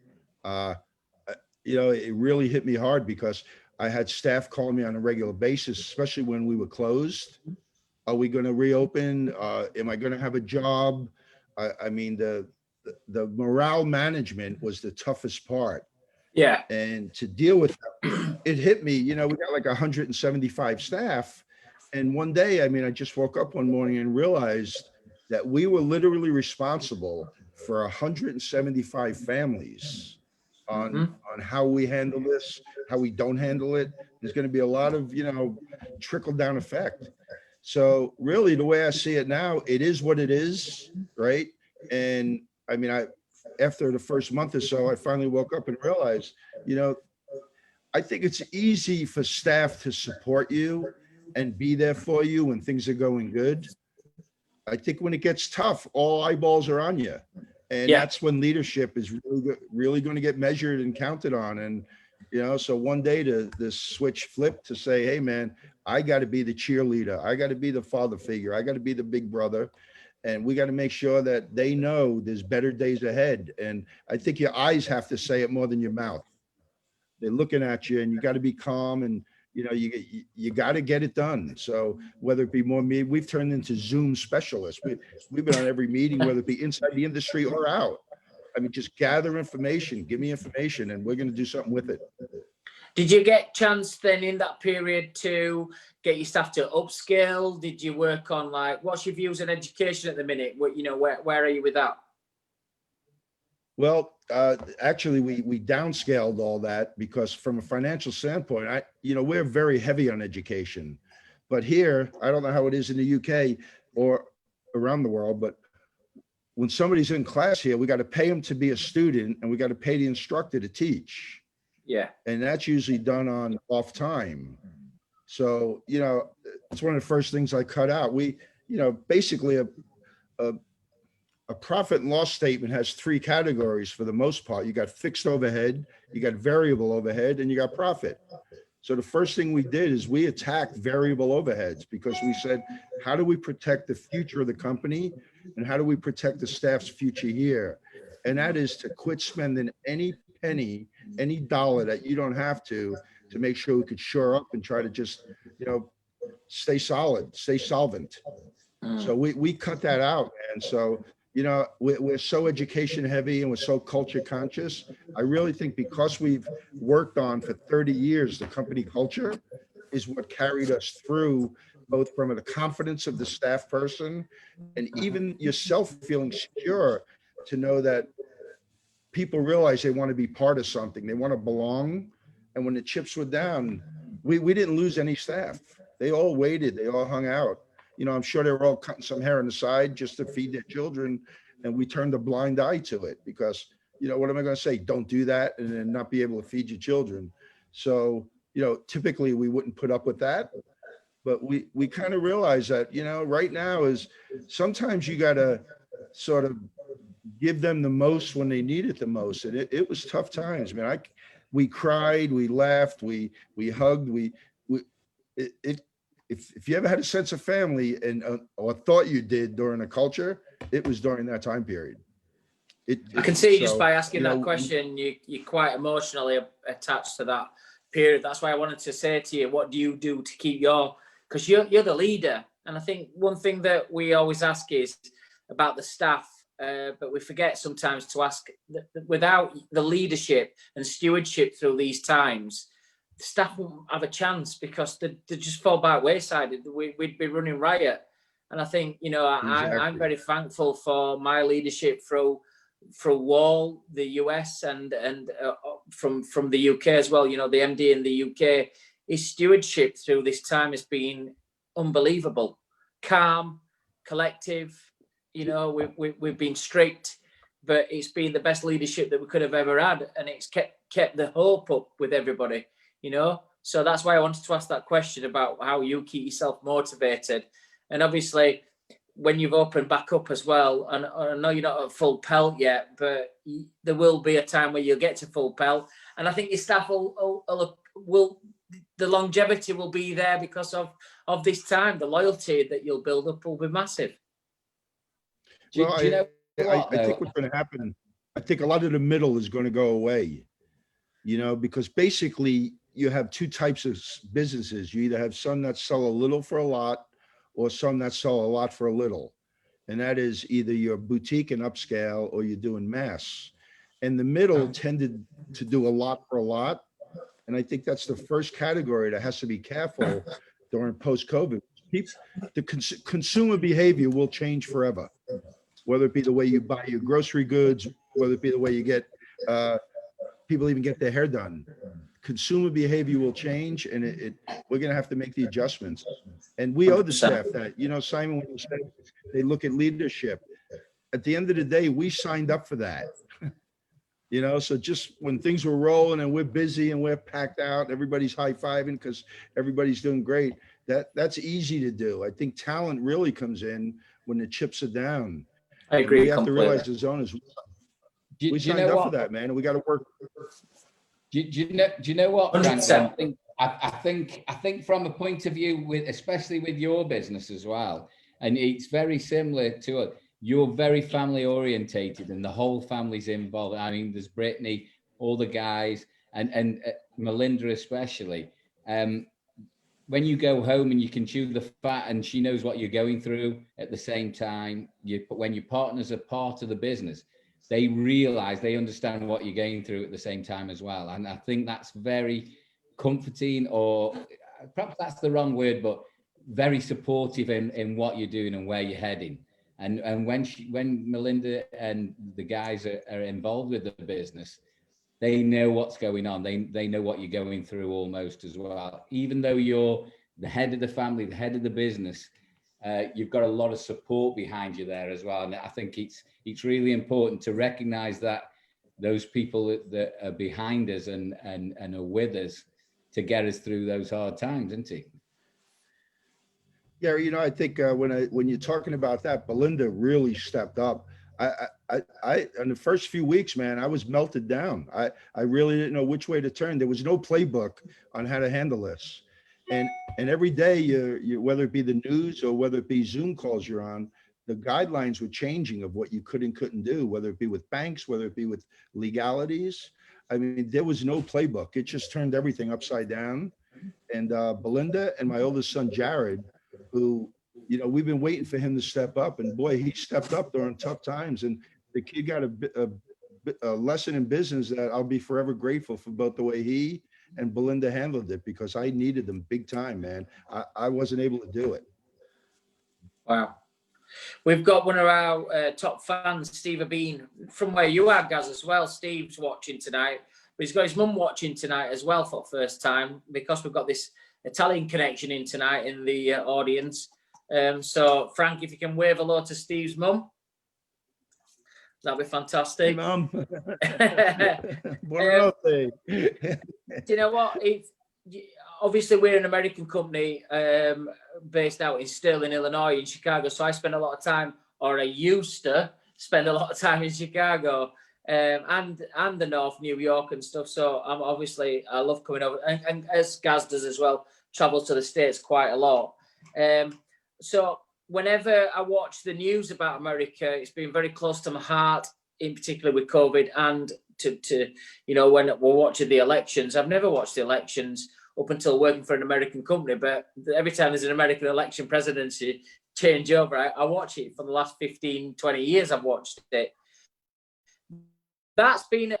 It really hit me hard because I had staff calling me on a regular basis, especially when we were closed. Are we going to reopen? Am I going to have a job? I mean, the morale management was the toughest part. Yeah. And to deal with that, it hit me, we got like 175 staff. And one day, I just woke up one morning and realized that we were literally responsible for 175 families on how we handle this, how we don't handle it. There's going to be a lot of, trickle down effect. So really, the way I see it now, it is what it is, right? And after the first month or so, I finally woke up and realized, I think it's easy for staff to support you and be there for you when things are going good. I think when it gets tough, all eyeballs are on you. And that's when leadership is really going to get measured and counted on. And, so one day the switch flipped to say, hey, man, I got to be the cheerleader. I got to be the father figure. I got to be the big brother. And we got to make sure that they know there's better days ahead. And I think your eyes have to say it more than your mouth. They're looking at you and you got to be calm and, you got to get it done. So whether it be we've turned into Zoom specialists. We've been on every meeting, whether it be inside the industry or out. Just gather information, give me information, and we're going to do something with it. Did you get chance then in that period to get your staff to upskill? Did you work on what's your views on education at the minute? Where are you with that? Well, actually, we downscaled all that because from a financial standpoint, we're very heavy on education. But here, I don't know how it is in the UK or around the world, but when somebody's in class here, we got to pay them to be a student and we got to pay the instructor to teach. Yeah. And that's usually done on off time. So, it's one of the first things I cut out. We, basically a profit and loss statement has three categories for the most part. You got fixed overhead, you got variable overhead, and you got profit. So the first thing we did is we attacked variable overheads because we said, how do we protect the future of the company? And how do we protect the staff's future here? And that is to quit spending any penny, any dollar that you don't have to make sure we could shore up and try to just, stay solid, stay solvent. So we cut that out. And so, we're so education heavy and we're so culture conscious. I really think because we've worked on for 30 years, the company culture is what carried us through, both from the confidence of the staff person and even yourself feeling secure to know that people realize they want to be part of something. They want to belong. And when the chips were down, we didn't lose any staff. They all waited. They all hung out. I'm sure they were all cutting some hair on the side just to feed their children. And we turned a blind eye to it because, what am I going to say? Don't do that and then not be able to feed your children. So, typically we wouldn't put up with that. But we kind of realize that, right now is sometimes you got to sort of give them the most when they need it the most. And it was tough times, man. We cried, we laughed, we hugged, if you ever had a sense of family and or thought you did during a culture, it was during that time period. I can see just by asking that question, you're quite emotionally attached to that period. That's why I wanted to say to you, what do you do to keep because you're the leader. And I think one thing that we always ask is about the staff, but we forget sometimes to ask without the leadership and stewardship through these times, the staff won't have a chance because they just fall by wayside. We'd be running riot. And I think, exactly. I'm very thankful for my leadership through Wahl, the US, and from the UK as well. The MD in the UK, his stewardship through this time has been unbelievable. Calm, collective. We've been strict, but it's been the best leadership that we could have ever had, and it's kept the hope up with everybody. So that's why I wanted to ask that question about how you keep yourself motivated. And obviously when you've opened back up as well, and I know you're not at full pelt yet, but there will be a time where you'll get to full pelt, and I think your staff will the longevity will be there because of this time. The loyalty that you'll build up will be massive. Well, I think what's going to happen, I think a lot of the middle is going to go away, you know, because basically you have two types of businesses. You either have some that sell a little for a lot, or some that sell a lot for a little. And that is either your boutique and upscale, or you're doing mass. And the middle tended to do a lot for a lot. And I think that's the first category that has to be careful during post-COVID. The consumer behavior will change forever, whether it be the way you buy your grocery goods, whether it be the way you get, people even get their hair done. Consumer behavior will change, and we're going to have to make the adjustments. And we owe the staff that. You know, Simon, when you said they look at leadership, at the end of the day, we signed up for that. You know, so just when things were rolling and we're busy and we're packed out, everybody's high-fiving because everybody's doing great. That's easy to do. I think talent really comes in when the chips are down. I agree. We have to realize as owners, we signed up for that, man, and we got to work. Do you know what, Frank? 100%. I think from a point of view, especially with your business as well, and it's very similar to it. You're very family orientated, and the whole family's involved. I mean, there's Brittany, all the guys, and Melinda especially. When you go home and you can chew the fat, and she knows what you're going through at the same time. When your partners are part of the business, they realize, they understand what you're going through at the same time as well. And I think that's very comforting, or perhaps that's the wrong word, but very supportive in what you're doing and where you're heading. And when Melinda and the guys are involved with the business, they know what's going on. They know what you're going through almost as well. Even though you're the head of the family, the head of the business, you've got a lot of support behind you there as well. And I think it's really important to recognize that those people that are behind us and are with us to get us through those hard times, isn't it? Yeah, you know, I think when you're talking about that, Belinda really stepped up. I in the first few weeks, man, I was melted down. I really didn't know which way to turn. There was no playbook on how to handle this. And every day, you whether it be the news or whether it be Zoom calls you're on, the guidelines were changing of what you could and couldn't do, whether it be with banks, whether it be with legalities. I mean, there was no playbook. It just turned everything upside down. And Belinda and my oldest son, Jared, who, you know, we've been waiting for him to step up, and boy, he stepped up during tough times. And the kid got a lesson in business that I'll be forever grateful for, both the way he and Belinda handled it, because I needed them big time, man. I wasn't able to do it. Wow. We've got one of our top fans, Steve Abeen, from where you are, Gaz, as well. Steve's watching tonight, but he's got his mum watching tonight as well for the first time, because we've got this Italian connection in tonight in the audience. So, Frank, if you can wave hello to Steve's mum, that'd be fantastic. Hey, Mum. Do you know what? Obviously, we're an American company based out in Sterling, Illinois, in Chicago. So I spend a lot of time, or I used to spend a lot of time in Chicago and the North, New York and stuff. So I'm I love coming over, and as Gaz does as well, travels to the States quite a lot. So whenever I watch the news about America, it's been very close to my heart, in particular with COVID, and to you know, when we're watching the elections. I've never watched the elections up until working for an American company, but every time there's an American election presidency changeover, I watch it. For the last 15, 20 years, I've watched it. That's been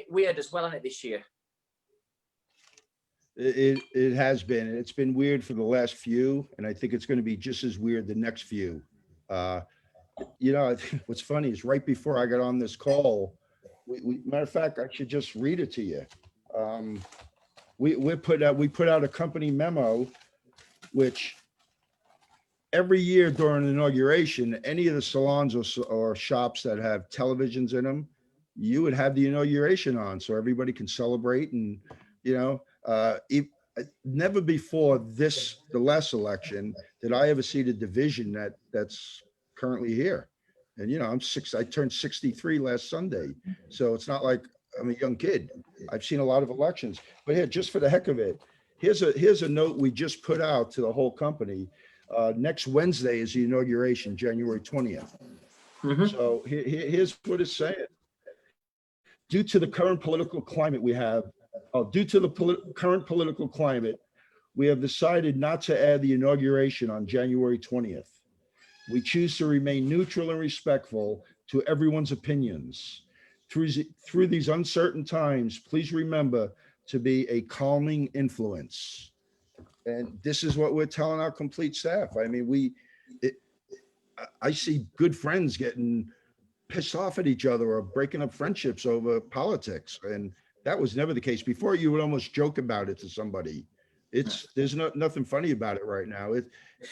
weird as well, isn't it, this year? It has been. It's been weird for the last few, and I think it's going to be just as weird the next few. You know, what's funny is right before I got on this call, matter of fact, I should just read it to you. We put out a company memo, which every year during inauguration, any of the salons or shops that have televisions in them, you would have the inauguration on, so everybody can celebrate. And you know, never before the last election did I ever see the division that's currently here. And, you know, I turned 63 last Sunday. So it's not like I'm a young kid. I've seen a lot of elections. But here, just for the heck of it, here's a note we just put out to the whole company. Next Wednesday is the inauguration, January 20th. So here's what it's saying. Due to the current political climate we have, current political climate, we have decided not to add the inauguration on January 20th. We choose to remain neutral and respectful to everyone's opinions. Through these uncertain times, please remember to be a calming influence. And this is what we're telling our complete staff. I mean, I see good friends getting pissed off at each other or breaking up friendships over politics. And that was never the case. Before, you would almost joke about it to somebody. There's nothing funny about it right now.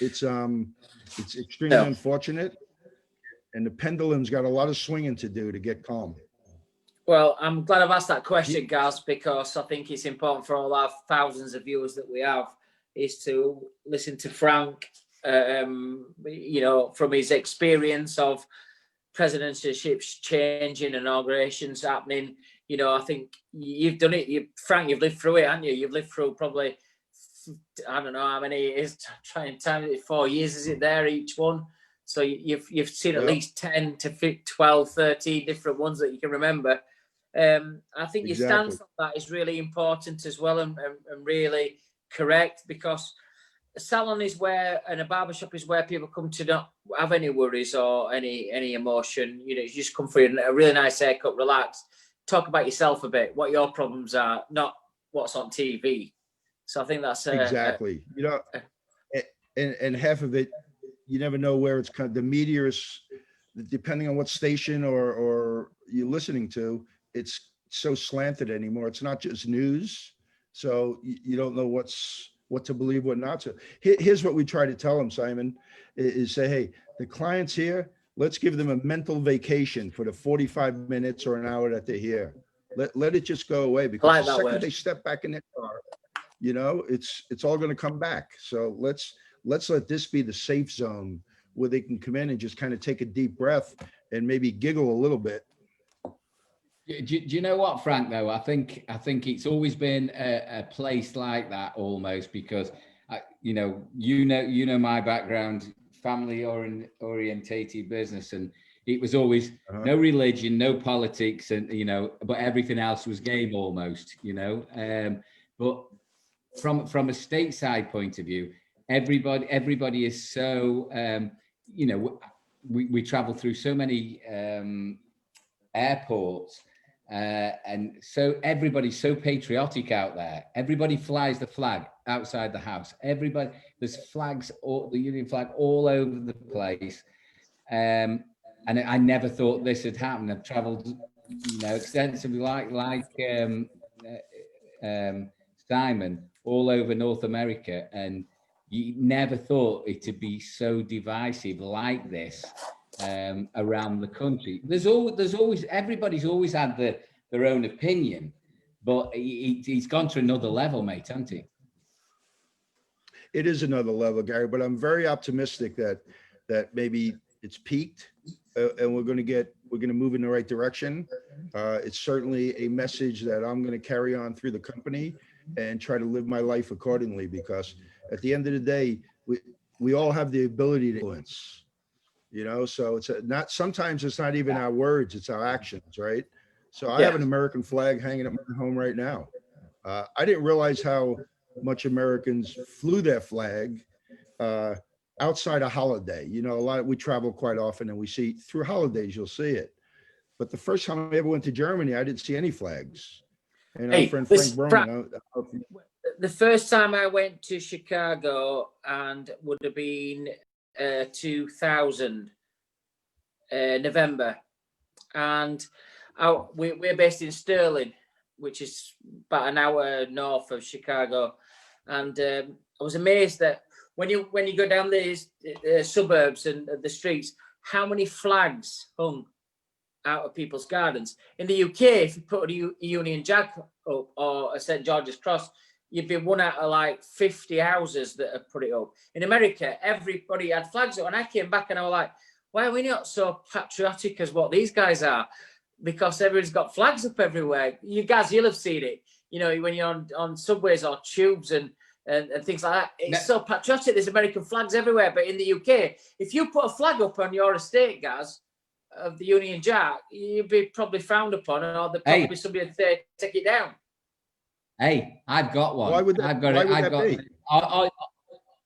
It's extremely unfortunate, and the pendulum's got a lot of swinging to do to get calm. Well, I'm glad I've asked that question, Gaz, because I think it's important for all our thousands of viewers that we have is to listen to Frank, you know, from his experience of presidentships changing, inaugurations happening. You know, I think you've done it. Frank, you've lived through it, haven't you? You've lived through probably, I don't know how many it is, trying time it, 4 years, is it there, each one? So you've seen at least 10 to 12, 13 different ones that you can remember. I think your stance on that is really important as well, and really correct, because a salon is where, and a barbershop is where people come to not have any worries or any emotion. You know, you just come for a really nice haircut, relax, talk about yourself a bit, what your problems are, not what's on TV. So I think that's exactly. You know, and half of it, you never know where it's the media is, depending on what station or you're listening to, it's so slanted anymore. It's not just news. So you don't know what to believe, what not to. Here's what we try to tell them, Simon, is say, hey, the client's here. Let's give them a mental vacation for the 45 minutes or an hour that they're here. Let it just go away, because the second they step back in their car, you know, it's all going to come back. So let's let this be the safe zone where they can come in and just kind of take a deep breath and maybe giggle a little bit. Do you know what, Frank, though? I think it's always been a place like that almost, because you know my background, family orientated business, and it was always no religion, no politics, and you know, but everything else was game almost, you know. But from a stateside point of view, everybody is so you know, we travel through so many airports, and so everybody's so patriotic out there. Everybody flies the flag outside the house. Everybody, there's flags, the Union flag all over the place. And I never thought this had happened. I've traveled, you know, extensively like Simon, all over North America, and you never thought it to be so divisive like this around the country. There's always everybody's always had their own opinion, but he's gone to another level, mate, hasn't he? It is another level, Gary, but I'm very optimistic that maybe it's peaked, and we're going to move in the right direction. It's certainly a message that I'm going to carry on through the company and try to live my life accordingly, because at the end of the day, we all have the ability to influence, you know, so it's sometimes it's not even our words, it's our actions, right? So I have an American flag hanging at my home right now. I didn't realize how much Americans flew their flag outside a holiday. You know, we travel quite often, and we see through holidays, you'll see it. But the first time I ever went to Germany, I didn't see any flags. And our friend Frank Broman, the first time I went to Chicago, and would have been 2000 November, and we're based in Sterling, which is about an hour north of Chicago, and I was amazed that when you go down these suburbs and the streets, how many flags hung out of people's gardens. In the UK, if you put a Union Jack up or a St. George's Cross, you'd be one out of like 50 houses that have put it up. In America, everybody had flags up, and I came back and I was like, why are we not so patriotic as what these guys are? Because everyone's got flags up everywhere. You guys, you'll have seen it. You know, when you're on subways or tubes and things like that. It's so patriotic. There's American flags everywhere. But in the UK, if you put a flag up on your estate, Gaz, of the Union Jack, you'd be probably frowned upon, or there'd probably somebody would say, take it down. Hey, I've got one. Why would that, I've got why it. would I've that got be?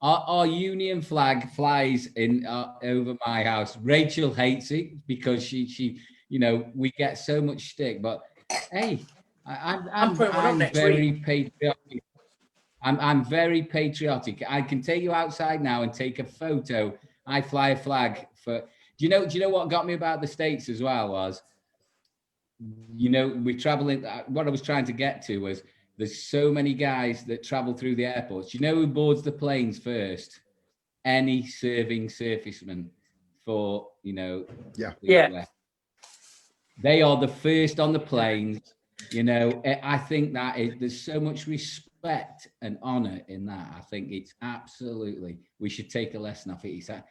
our Union flag flies in over my house. Rachel hates it because she you know, we get so much stick. But hey, I'm very patriotic. I'm very patriotic. I can take you outside now and take a photo. I fly a flag for. Do you know what got me about the States as well was, you know, we're traveling. What I was trying to get to was there's so many guys that travel through the airports. Do you know who boards the planes first? Any serving surfaceman for, you know, yeah. They are the first on the planes. You know, I think that there's so much respect and honor in that. I think it's absolutely, we should take a lesson off it. I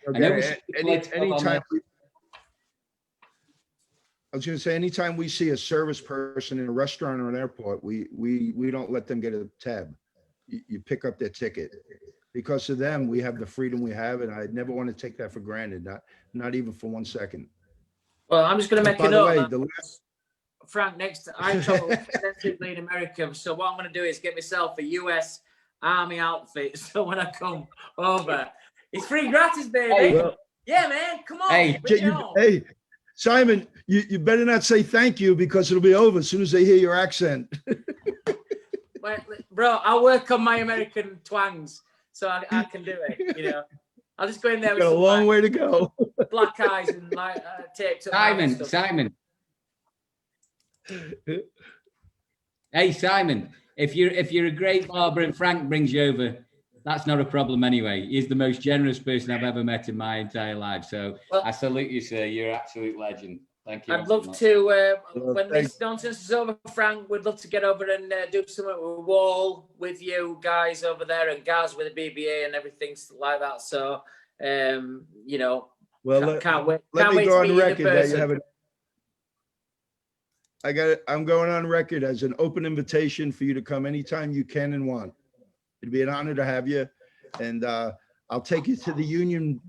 was going to say, anytime we see a service person in a restaurant or an airport, we don't let them get a tab. You pick up their ticket. Because of them, we have the freedom we have, and I never want to take that for granted, not even for 1 second. Well, I'm just going to make a note. Frank, next, I travel extensively in America, so what I'm going to do is get myself a US Army outfit, so when I come over, it's free gratis, baby. Well, yeah, man, come on. Hey, Simon, you better not say thank you, because it'll be over as soon as they hear your accent. Well, bro, I'll work on my American twangs, so I can do it, you know. I'll just go in there with got a long way to go. Black eyes and like taped up. Simon. Hey, Simon, if you're a great barber and Frank brings you over, that's not a problem anyway. He's the most generous person I've ever met in my entire life. So I salute you, sir. You're an absolute legend. Thank you. I'd love to, when this nonsense is over, Frank, we'd love to get over and do something with Wahl, with you guys over there, and Gaz with the BBA and everything like that. So, you know, well, can't wait. Let me go on record that you have I'm going on record as an open invitation for you to come anytime you can and want. It'd be an honor to have you. And I'll take you to the Union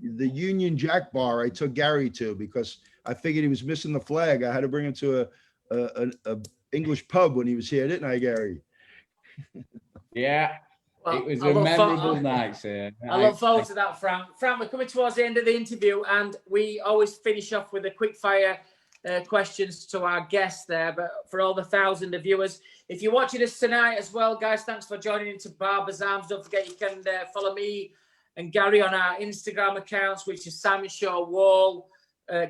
Jack bar I took Gary to, because I figured he was missing the flag. I had to bring him to a English pub when he was here, didn't I, Gary? Yeah. Well, it was a memorable night, sir. I look forward to that, Frank. Frank, we're coming towards the end of the interview, and we always finish off with a quick fire questions to our guests there. But for all the 1,000 viewers, if you're watching us tonight as well, guys, thanks for joining into Barbers Arms. Don't forget you can follow me and Gary on our Instagram accounts, which is Simon Shaw Wahl.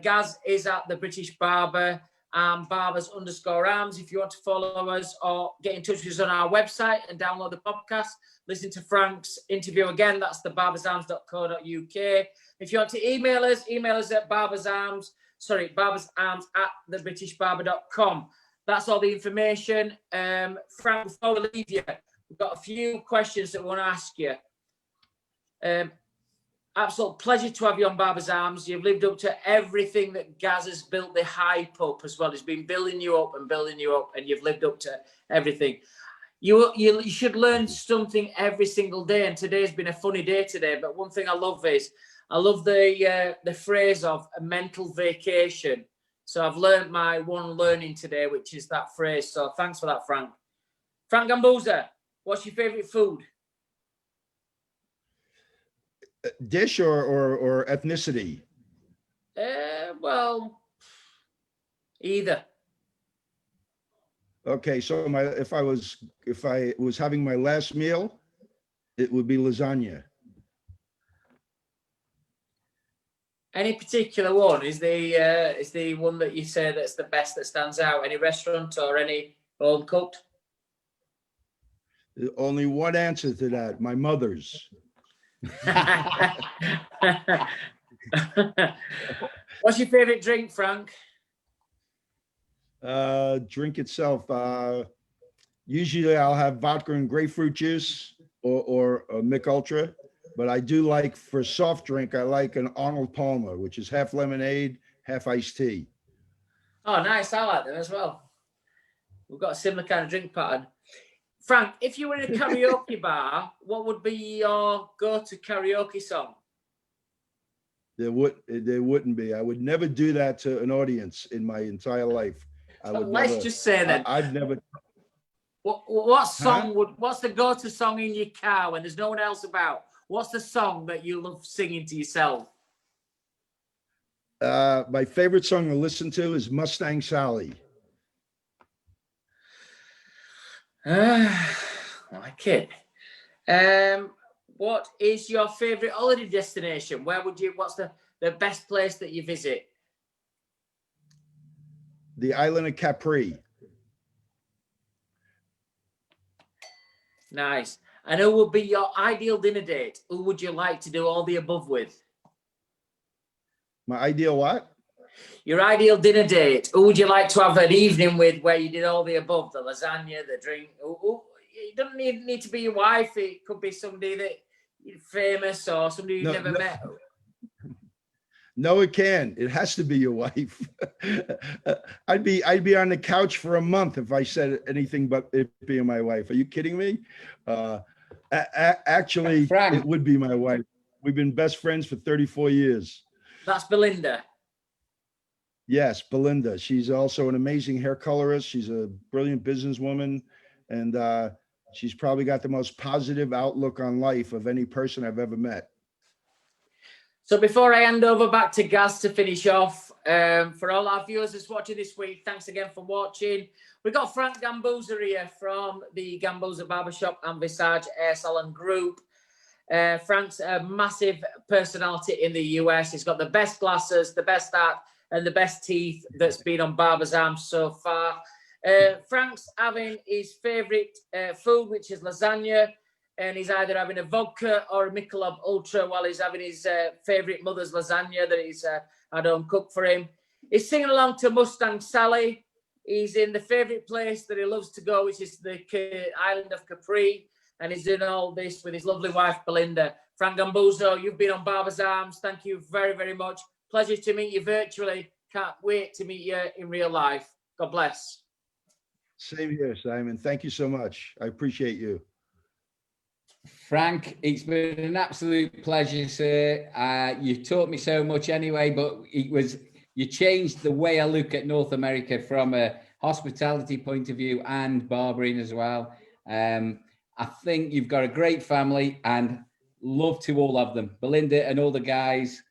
Gaz is at the British Barber, Barbers_Arms. If you want to follow us or get in touch with us on our website and download the podcast, listen to Frank's interview again. That's the barbersarms.co.uk. If you want to email us at barbersarms@thebritishbarber.com. That's all the information. Frank, before we leave you, we've got a few questions that we want to ask you. Absolute pleasure to have you on Barbers Arms. You've lived up to everything that Gaz has built the hype up as well. He's been building you up, and you've lived up to everything. You should learn something every single day, and today's been a funny day today. But one thing I love the phrase of a mental vacation. So I've learned my one learning today, which is that phrase. So thanks for that, Frank. Frank Gambuzza, what's your favourite food? Dish or ethnicity? Well, either. Okay, so if I was having my last meal, it would be lasagna. Any particular one? Is the one that you say that's the best that stands out? Any restaurant or any home cooked? Only one answer to that. My mother's. What's your favorite drink, Frank? Drink itself. Usually I'll have vodka and grapefruit juice or a Mick Ultra. But I do like, for soft drink, I like an Arnold Palmer, which is half lemonade, half iced tea. Oh, nice. I like them as well. We've got a similar kind of drink pattern. Frank, if you were in a karaoke bar, what would be your go-to karaoke song? There wouldn't be. I would never do that to an audience in my entire life. Let's just say that. I'd never. What song what's the go-to song in your car when there's no one else about? What's the song that you love singing to yourself? My favorite song to listen to is Mustang Sally. Like it. What is your favorite holiday destination? What's the best place that you visit? The island of Capri. Nice. And who would be your ideal dinner date? Who would you like to do all the above with? My ideal what? Your ideal dinner date. Who would you like to have an evening with where you did all the above? The lasagna, the drink. It doesn't need to be your wife. It could be somebody that you're famous or somebody you've never met. No, it can. It has to be your wife. I'd be on the couch for a month if I said anything but it being my wife. Are you kidding me? Actually, Frank. It would be my wife. We've been best friends for 34 years. That's Belinda. Yes, Belinda. She's also an amazing hair colorist. She's a brilliant businesswoman, and she's probably got the most positive outlook on life of any person I've ever met. So before I hand over back to Gaz to finish off, for all our viewers that's watching this week, thanks again for watching. We've got Frank Gambuzza here from the Gambuzza Barbershop and Visage Hair Salon Group. Frank's a massive personality in the US. He's got the best glasses, the best art, and the best teeth that's been on Barbers' Arms so far. Frank's having his favourite food, which is lasagna. And he's either having a vodka or a Michelob Ultra while he's having his favourite mother's lasagna that he's had home cooked for him. He's singing along to Mustang Sally. He's in the favourite place that he loves to go, which is the island of Capri. And he's doing all this with his lovely wife, Belinda. Frank Gambuzza, you've been on Barbers' Arms. Thank you very, very much. Pleasure to meet you virtually. Can't wait to meet you in real life. God bless. Same here, Simon. Thank you so much. I appreciate you. Frank, it's been an absolute pleasure, sir. You've taught me so much anyway, but you changed the way I look at North America from a hospitality point of view and barbering as well. I think you've got a great family and love to all of them. Belinda and all the guys,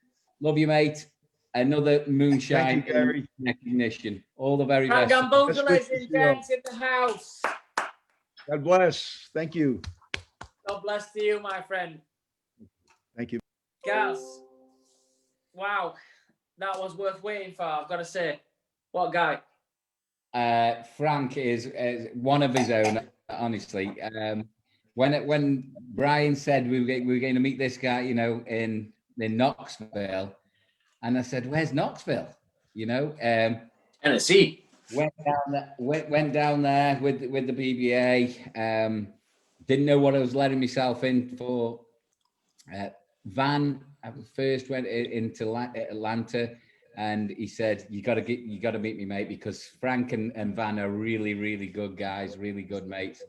love you, mate. Another moonshine. Thank you, Gary. Recognition. All the very Frank best. Gambuzza, ladies and gents, in the house. God bless. Thank you. God bless to you, my friend. Thank you. Gaz, wow, that was worth waiting for, I've got to say. What a guy. Frank is one of his own, honestly. When Brian said we were going to meet this guy, you know, in Knoxville, and I said, "Where's Knoxville?" You know, Tennessee. Went down there with the BBA. Didn't know what I was letting myself in for. Van first went into Atlanta, and he said, "You got to meet me, mate, because Frank and Van are really, really good guys, really good mates."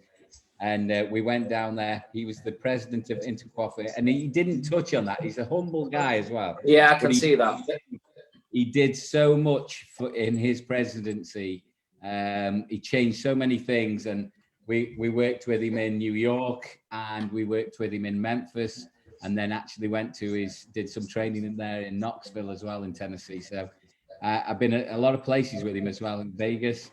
And we went down there. He was the president of Intercoiffure, and he didn't touch on that. He's a humble guy as well. Yeah, I can see that. He did so much in his presidency. He changed so many things, and we worked with him in New York, and we worked with him in Memphis, and then actually did some training in there in Knoxville as well in Tennessee. So I've been a lot of places with him as well in Vegas.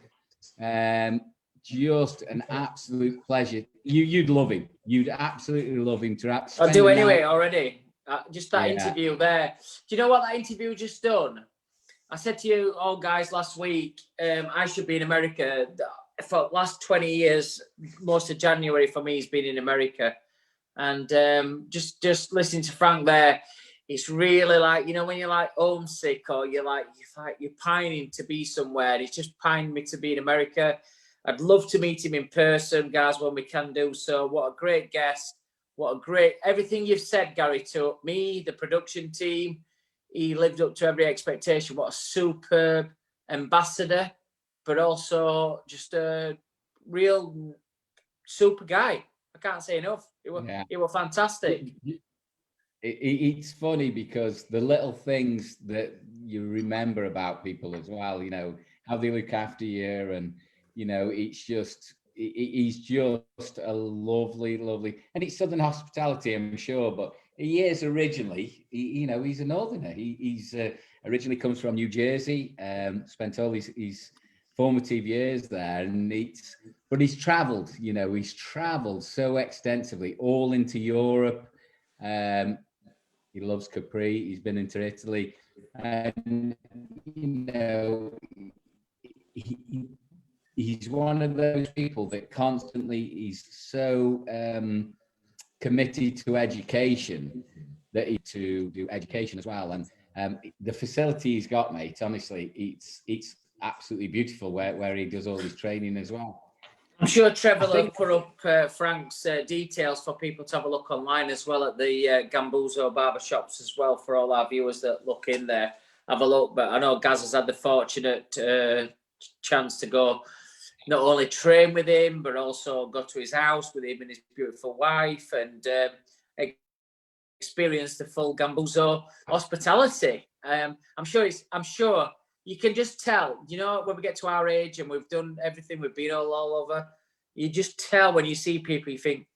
Just an absolute pleasure. You'd love him. You'd absolutely love him. I do anyway already. Just that interview there. Do you know what that interview just done? I said to you all guys last week, I should be in America. For the last 20 years, most of January for me has been in America. And just listening to Frank there, it's really like, you know, when you're like homesick or you're pining to be somewhere. He's just pining me to be in America. I'd love to meet him in person, guys, when we can do so. What a great guest. what a great, everything you've said, Gary, to me, the production team, he lived up to every expectation. What a superb ambassador, but also just a real super guy. I can't say enough. He was fantastic. It's funny because the little things that you remember about people as well, you know, how they look after you, and, you know, it's just, he's just a lovely, and it's Southern hospitality, I'm sure, but he is originally, you know, he's a Northerner. He's originally comes from New Jersey, spent all his formative years there, and but he's traveled, you know, he's traveled so extensively, all into Europe. He loves Capri. He's been into Italy, and, you know, he's one of those people that constantly, he's so committed to education that to do education as well. And the facility he's got, mate, honestly, it's absolutely beautiful where he does all his training as well. I'm sure Trevor will put up Frank's details for people to have a look online as well at the Gambuzza barbershops as well, for all our viewers that look in there. Have a look. But I know Gaz has had the fortunate chance to go not only train with him, but also go to his house with him and his beautiful wife, and experience the full Gambuzza hospitality. I'm sure you can just tell, you know, when we get to our age and we've done everything, we've been all over, you just tell when you see people, you think,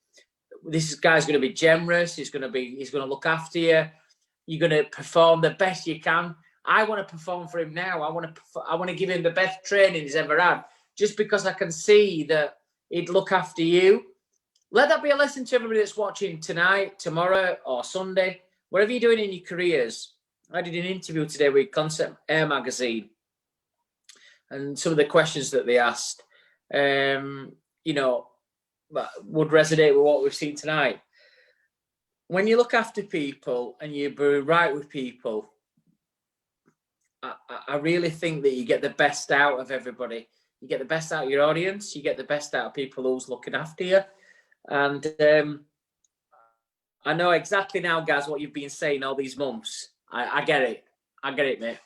this guy's going to be generous, he's going to look after you, you're going to perform the best you can. I want to perform for him now. I want to give him the best training he's ever had, just because I can see that he'd look after you. Let that be a lesson to everybody that's watching tonight, tomorrow, or Sunday, whatever you're doing in your careers. I did an interview today with Concept Air magazine, and some of the questions that they asked, you know, would resonate with what we've seen tonight. When you look after people and you be right with people, I really think that you get the best out of everybody. You get the best out of your audience. You get the best out of people who's looking after you. And I know exactly now, guys, what you've been saying all these months. I get it. I get it, mate.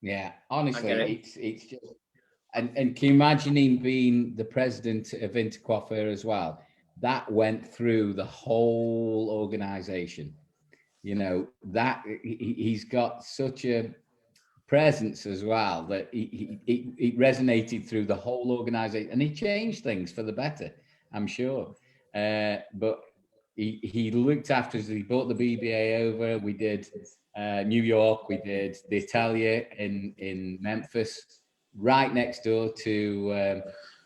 Yeah, honestly, it's just, and can you imagine him being the president of Intercoiffure as well? That went through the whole organization. You know, that he's got such a presence as well that it resonated through the whole organization, and he changed things for the better, I'm sure. But he looked after us. He brought the BBA over. We did New York. We did the Atelier in Memphis, right next door to you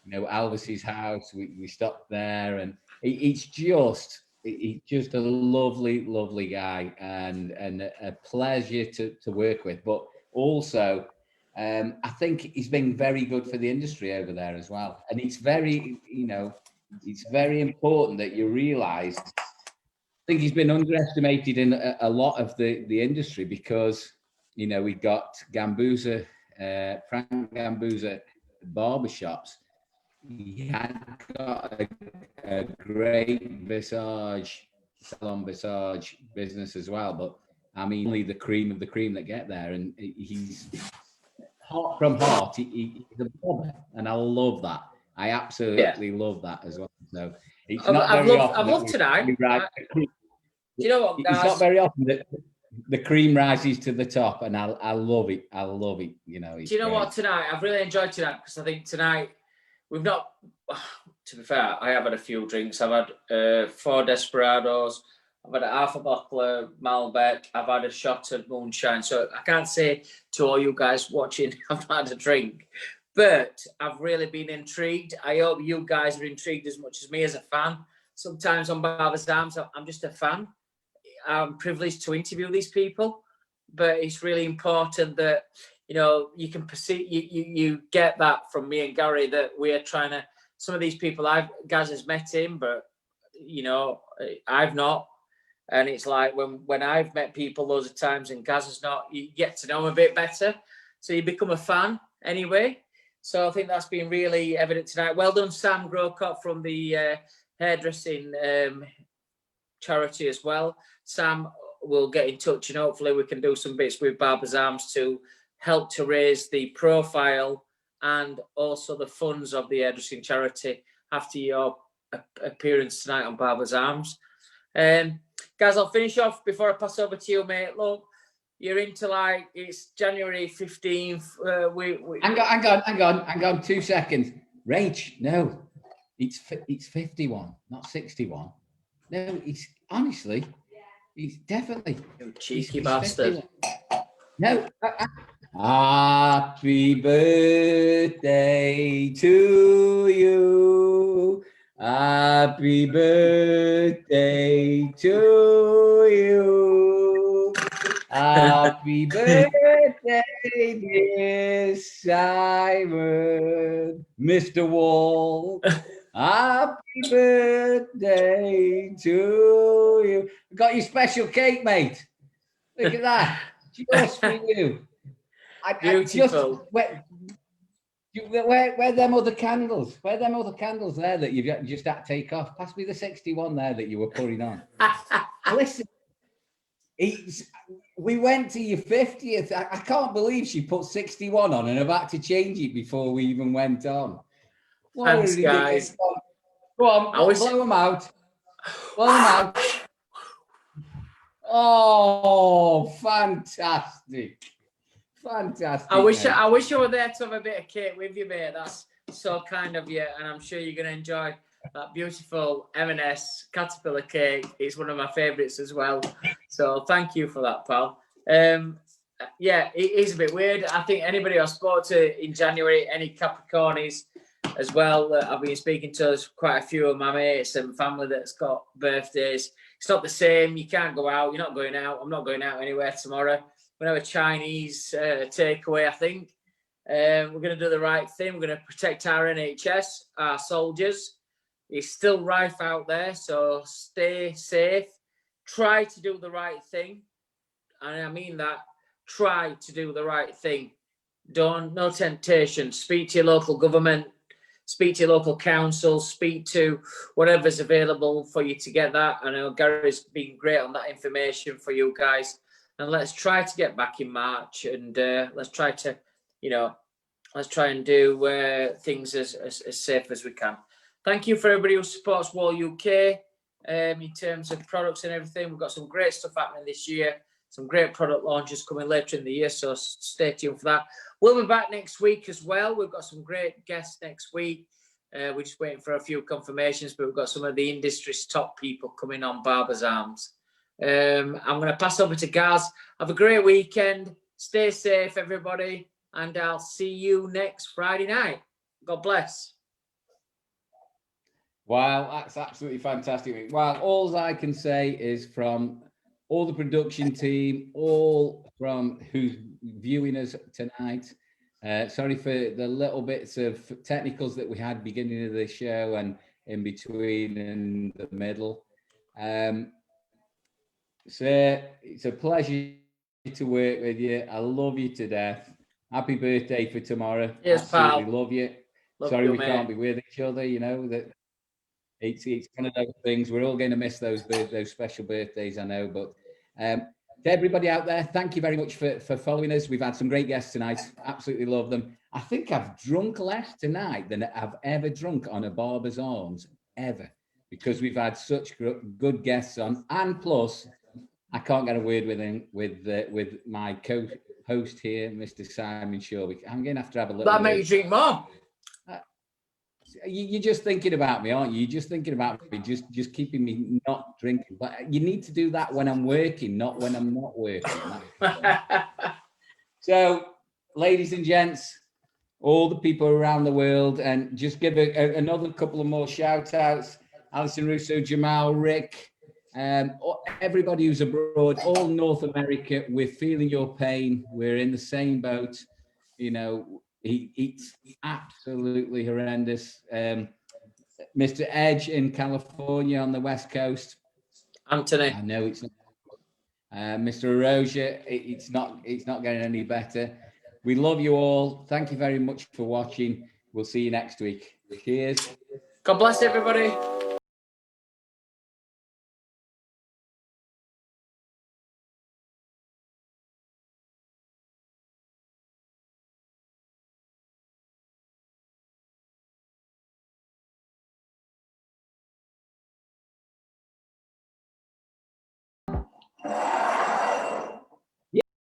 know, Elvis's house. We stopped there, and he's just a lovely guy, and a pleasure to work with. But also, I think he's been very good for the industry over there as well. And it's very, you know, it's very important that you realize, I think he's been underestimated in a lot of the industry, because, you know, we got Gambuzza, Frank Gambuzza barbershops. He had got a great Visage, salon Visage business as well. But I mean, only the cream of the cream that get there. And he's heart from heart. He's a barber, and I love that. I absolutely love that as well. So it's not very often. I've loved tonight. Do you know what, guys? It's not very often that the cream rises to the top, and I love it. I love it. You know. Do you know what, tonight? I've really enjoyed tonight, because I think tonight we've not. To be fair, I have had a few drinks. I've had 4 Desperados. I've had half a bottle of Malbec. I've had a shot of moonshine. So I can't say to all you guys watching, I've not had a drink. But I've really been intrigued. I hope you guys are intrigued as much as me as a fan. Sometimes on Barbers' Arms, I'm just a fan. I'm privileged to interview these people. But it's really important that, you know, you can perceive, you get that from me and Gary, that we're trying to, some of these people, Gaz has met him, but, you know, I've not. And it's like when I've met people loads of times and Gaz has not, you get to know him a bit better. So you become a fan anyway. So I think that's been really evident tonight. Well done, Sam Grocott from the hairdressing charity as well. Sam will get in touch and hopefully we can do some bits with Barbers Arms to help to raise the profile and also the funds of the hairdressing charity after your appearance tonight on Barbers Arms. Guys, I'll finish off before I pass over to you, mate. Look, you're into like, it's January 15th. Hang on, 2 seconds. Rach, no, it's 51, not 61. No, it's honestly, it's definitely. You cheeky bastard. 51. No. Happy birthday to you. Happy birthday to you. Happy birthday, dear Simon, Mr. Wahl. Happy birthday to you. Got your special cake, mate. Look at that. Just for you. Beautiful. Where them other candles? Where them other candles there that you've just had to take off? Pass me the 61 there that you were putting on. Listen, we went to your 50th. I can't believe she put 61 on and I've had to change it before we even went on. Thanks, guys. Go on, blow them out. Blow them out. Oh, fantastic. Fantastic. I wish I were there to have a bit of cake with you, mate. That's so kind of you, and I'm sure you're going to enjoy that beautiful M&S caterpillar cake. It's one of my favourites as well. So thank you for that, pal. Yeah, it is a bit weird. I think anybody I spoke to in January, any Capricornies as well, I've been speaking to quite a few of my mates and family that's got birthdays. It's not the same. You can't go out. You're not going out. I'm not going out anywhere tomorrow. We're going to have a Chinese takeaway, I think. We're going to do the right thing. We're going to protect our NHS, our soldiers. It's still rife out there, so stay safe. Try to do the right thing. And I mean that. Try to do the right thing. No temptation. Speak to your local government. Speak to your local council. Speak to whatever's available for you to get that. I know Gary's been great on that information for you guys. And let's try to get back in March, and let's try to, let's try and do things as safe as we can. Thank you for everybody who supports Wahl UK in terms of products and everything. We've got some great stuff happening this year, some great product launches coming later in the year, so stay tuned for that. We'll be back next week as well. We've got some great guests next week. We're just waiting for a few confirmations, but we've got some of the industry's top people coming on Barbers Arms. I'm going to pass over to Gaz. Have a great weekend. Stay safe, everybody. And I'll see you next Friday night. God bless. Wow, that's absolutely fantastic. Wow, all I can say is from all the production team, all from who's viewing us tonight. Sorry for the little bits of technicals that we had beginning of the show and in between and the middle. So it's a pleasure to work with you. I love you to death. Happy birthday for tomorrow. Yes, absolutely pal. Love you. Love Sorry you, we mate. can't be with each other. That it's one of those things. We're all going to miss those special birthdays, I know. But to everybody out there, thank you very much for following us. We've had some great guests tonight. Absolutely love them. I think I've drunk less tonight than I've ever drunk on a Barber's Arms ever, because we've had such good guests on, and plus I can't get a word with my co-host here, Mr. Simon Shaw. I'm going to have a little. That make you drink more. You're just thinking about me, aren't you? You're just thinking about me, just keeping me not drinking. But you need to do that when I'm working, not when I'm not working. So, ladies and gents, all the people around the world, and just give another couple of more shout outs. Alison Russo, Jamal, Rick, everybody who's abroad, all North America, we're feeling your pain. We're in the same boat. It's absolutely horrendous. Mr. Edge in California on the West Coast. Anthony. I know it's not. Mr. Erosia, it's not getting any better. We love you all. Thank you very much for watching. We'll see you next week. Cheers. God bless everybody.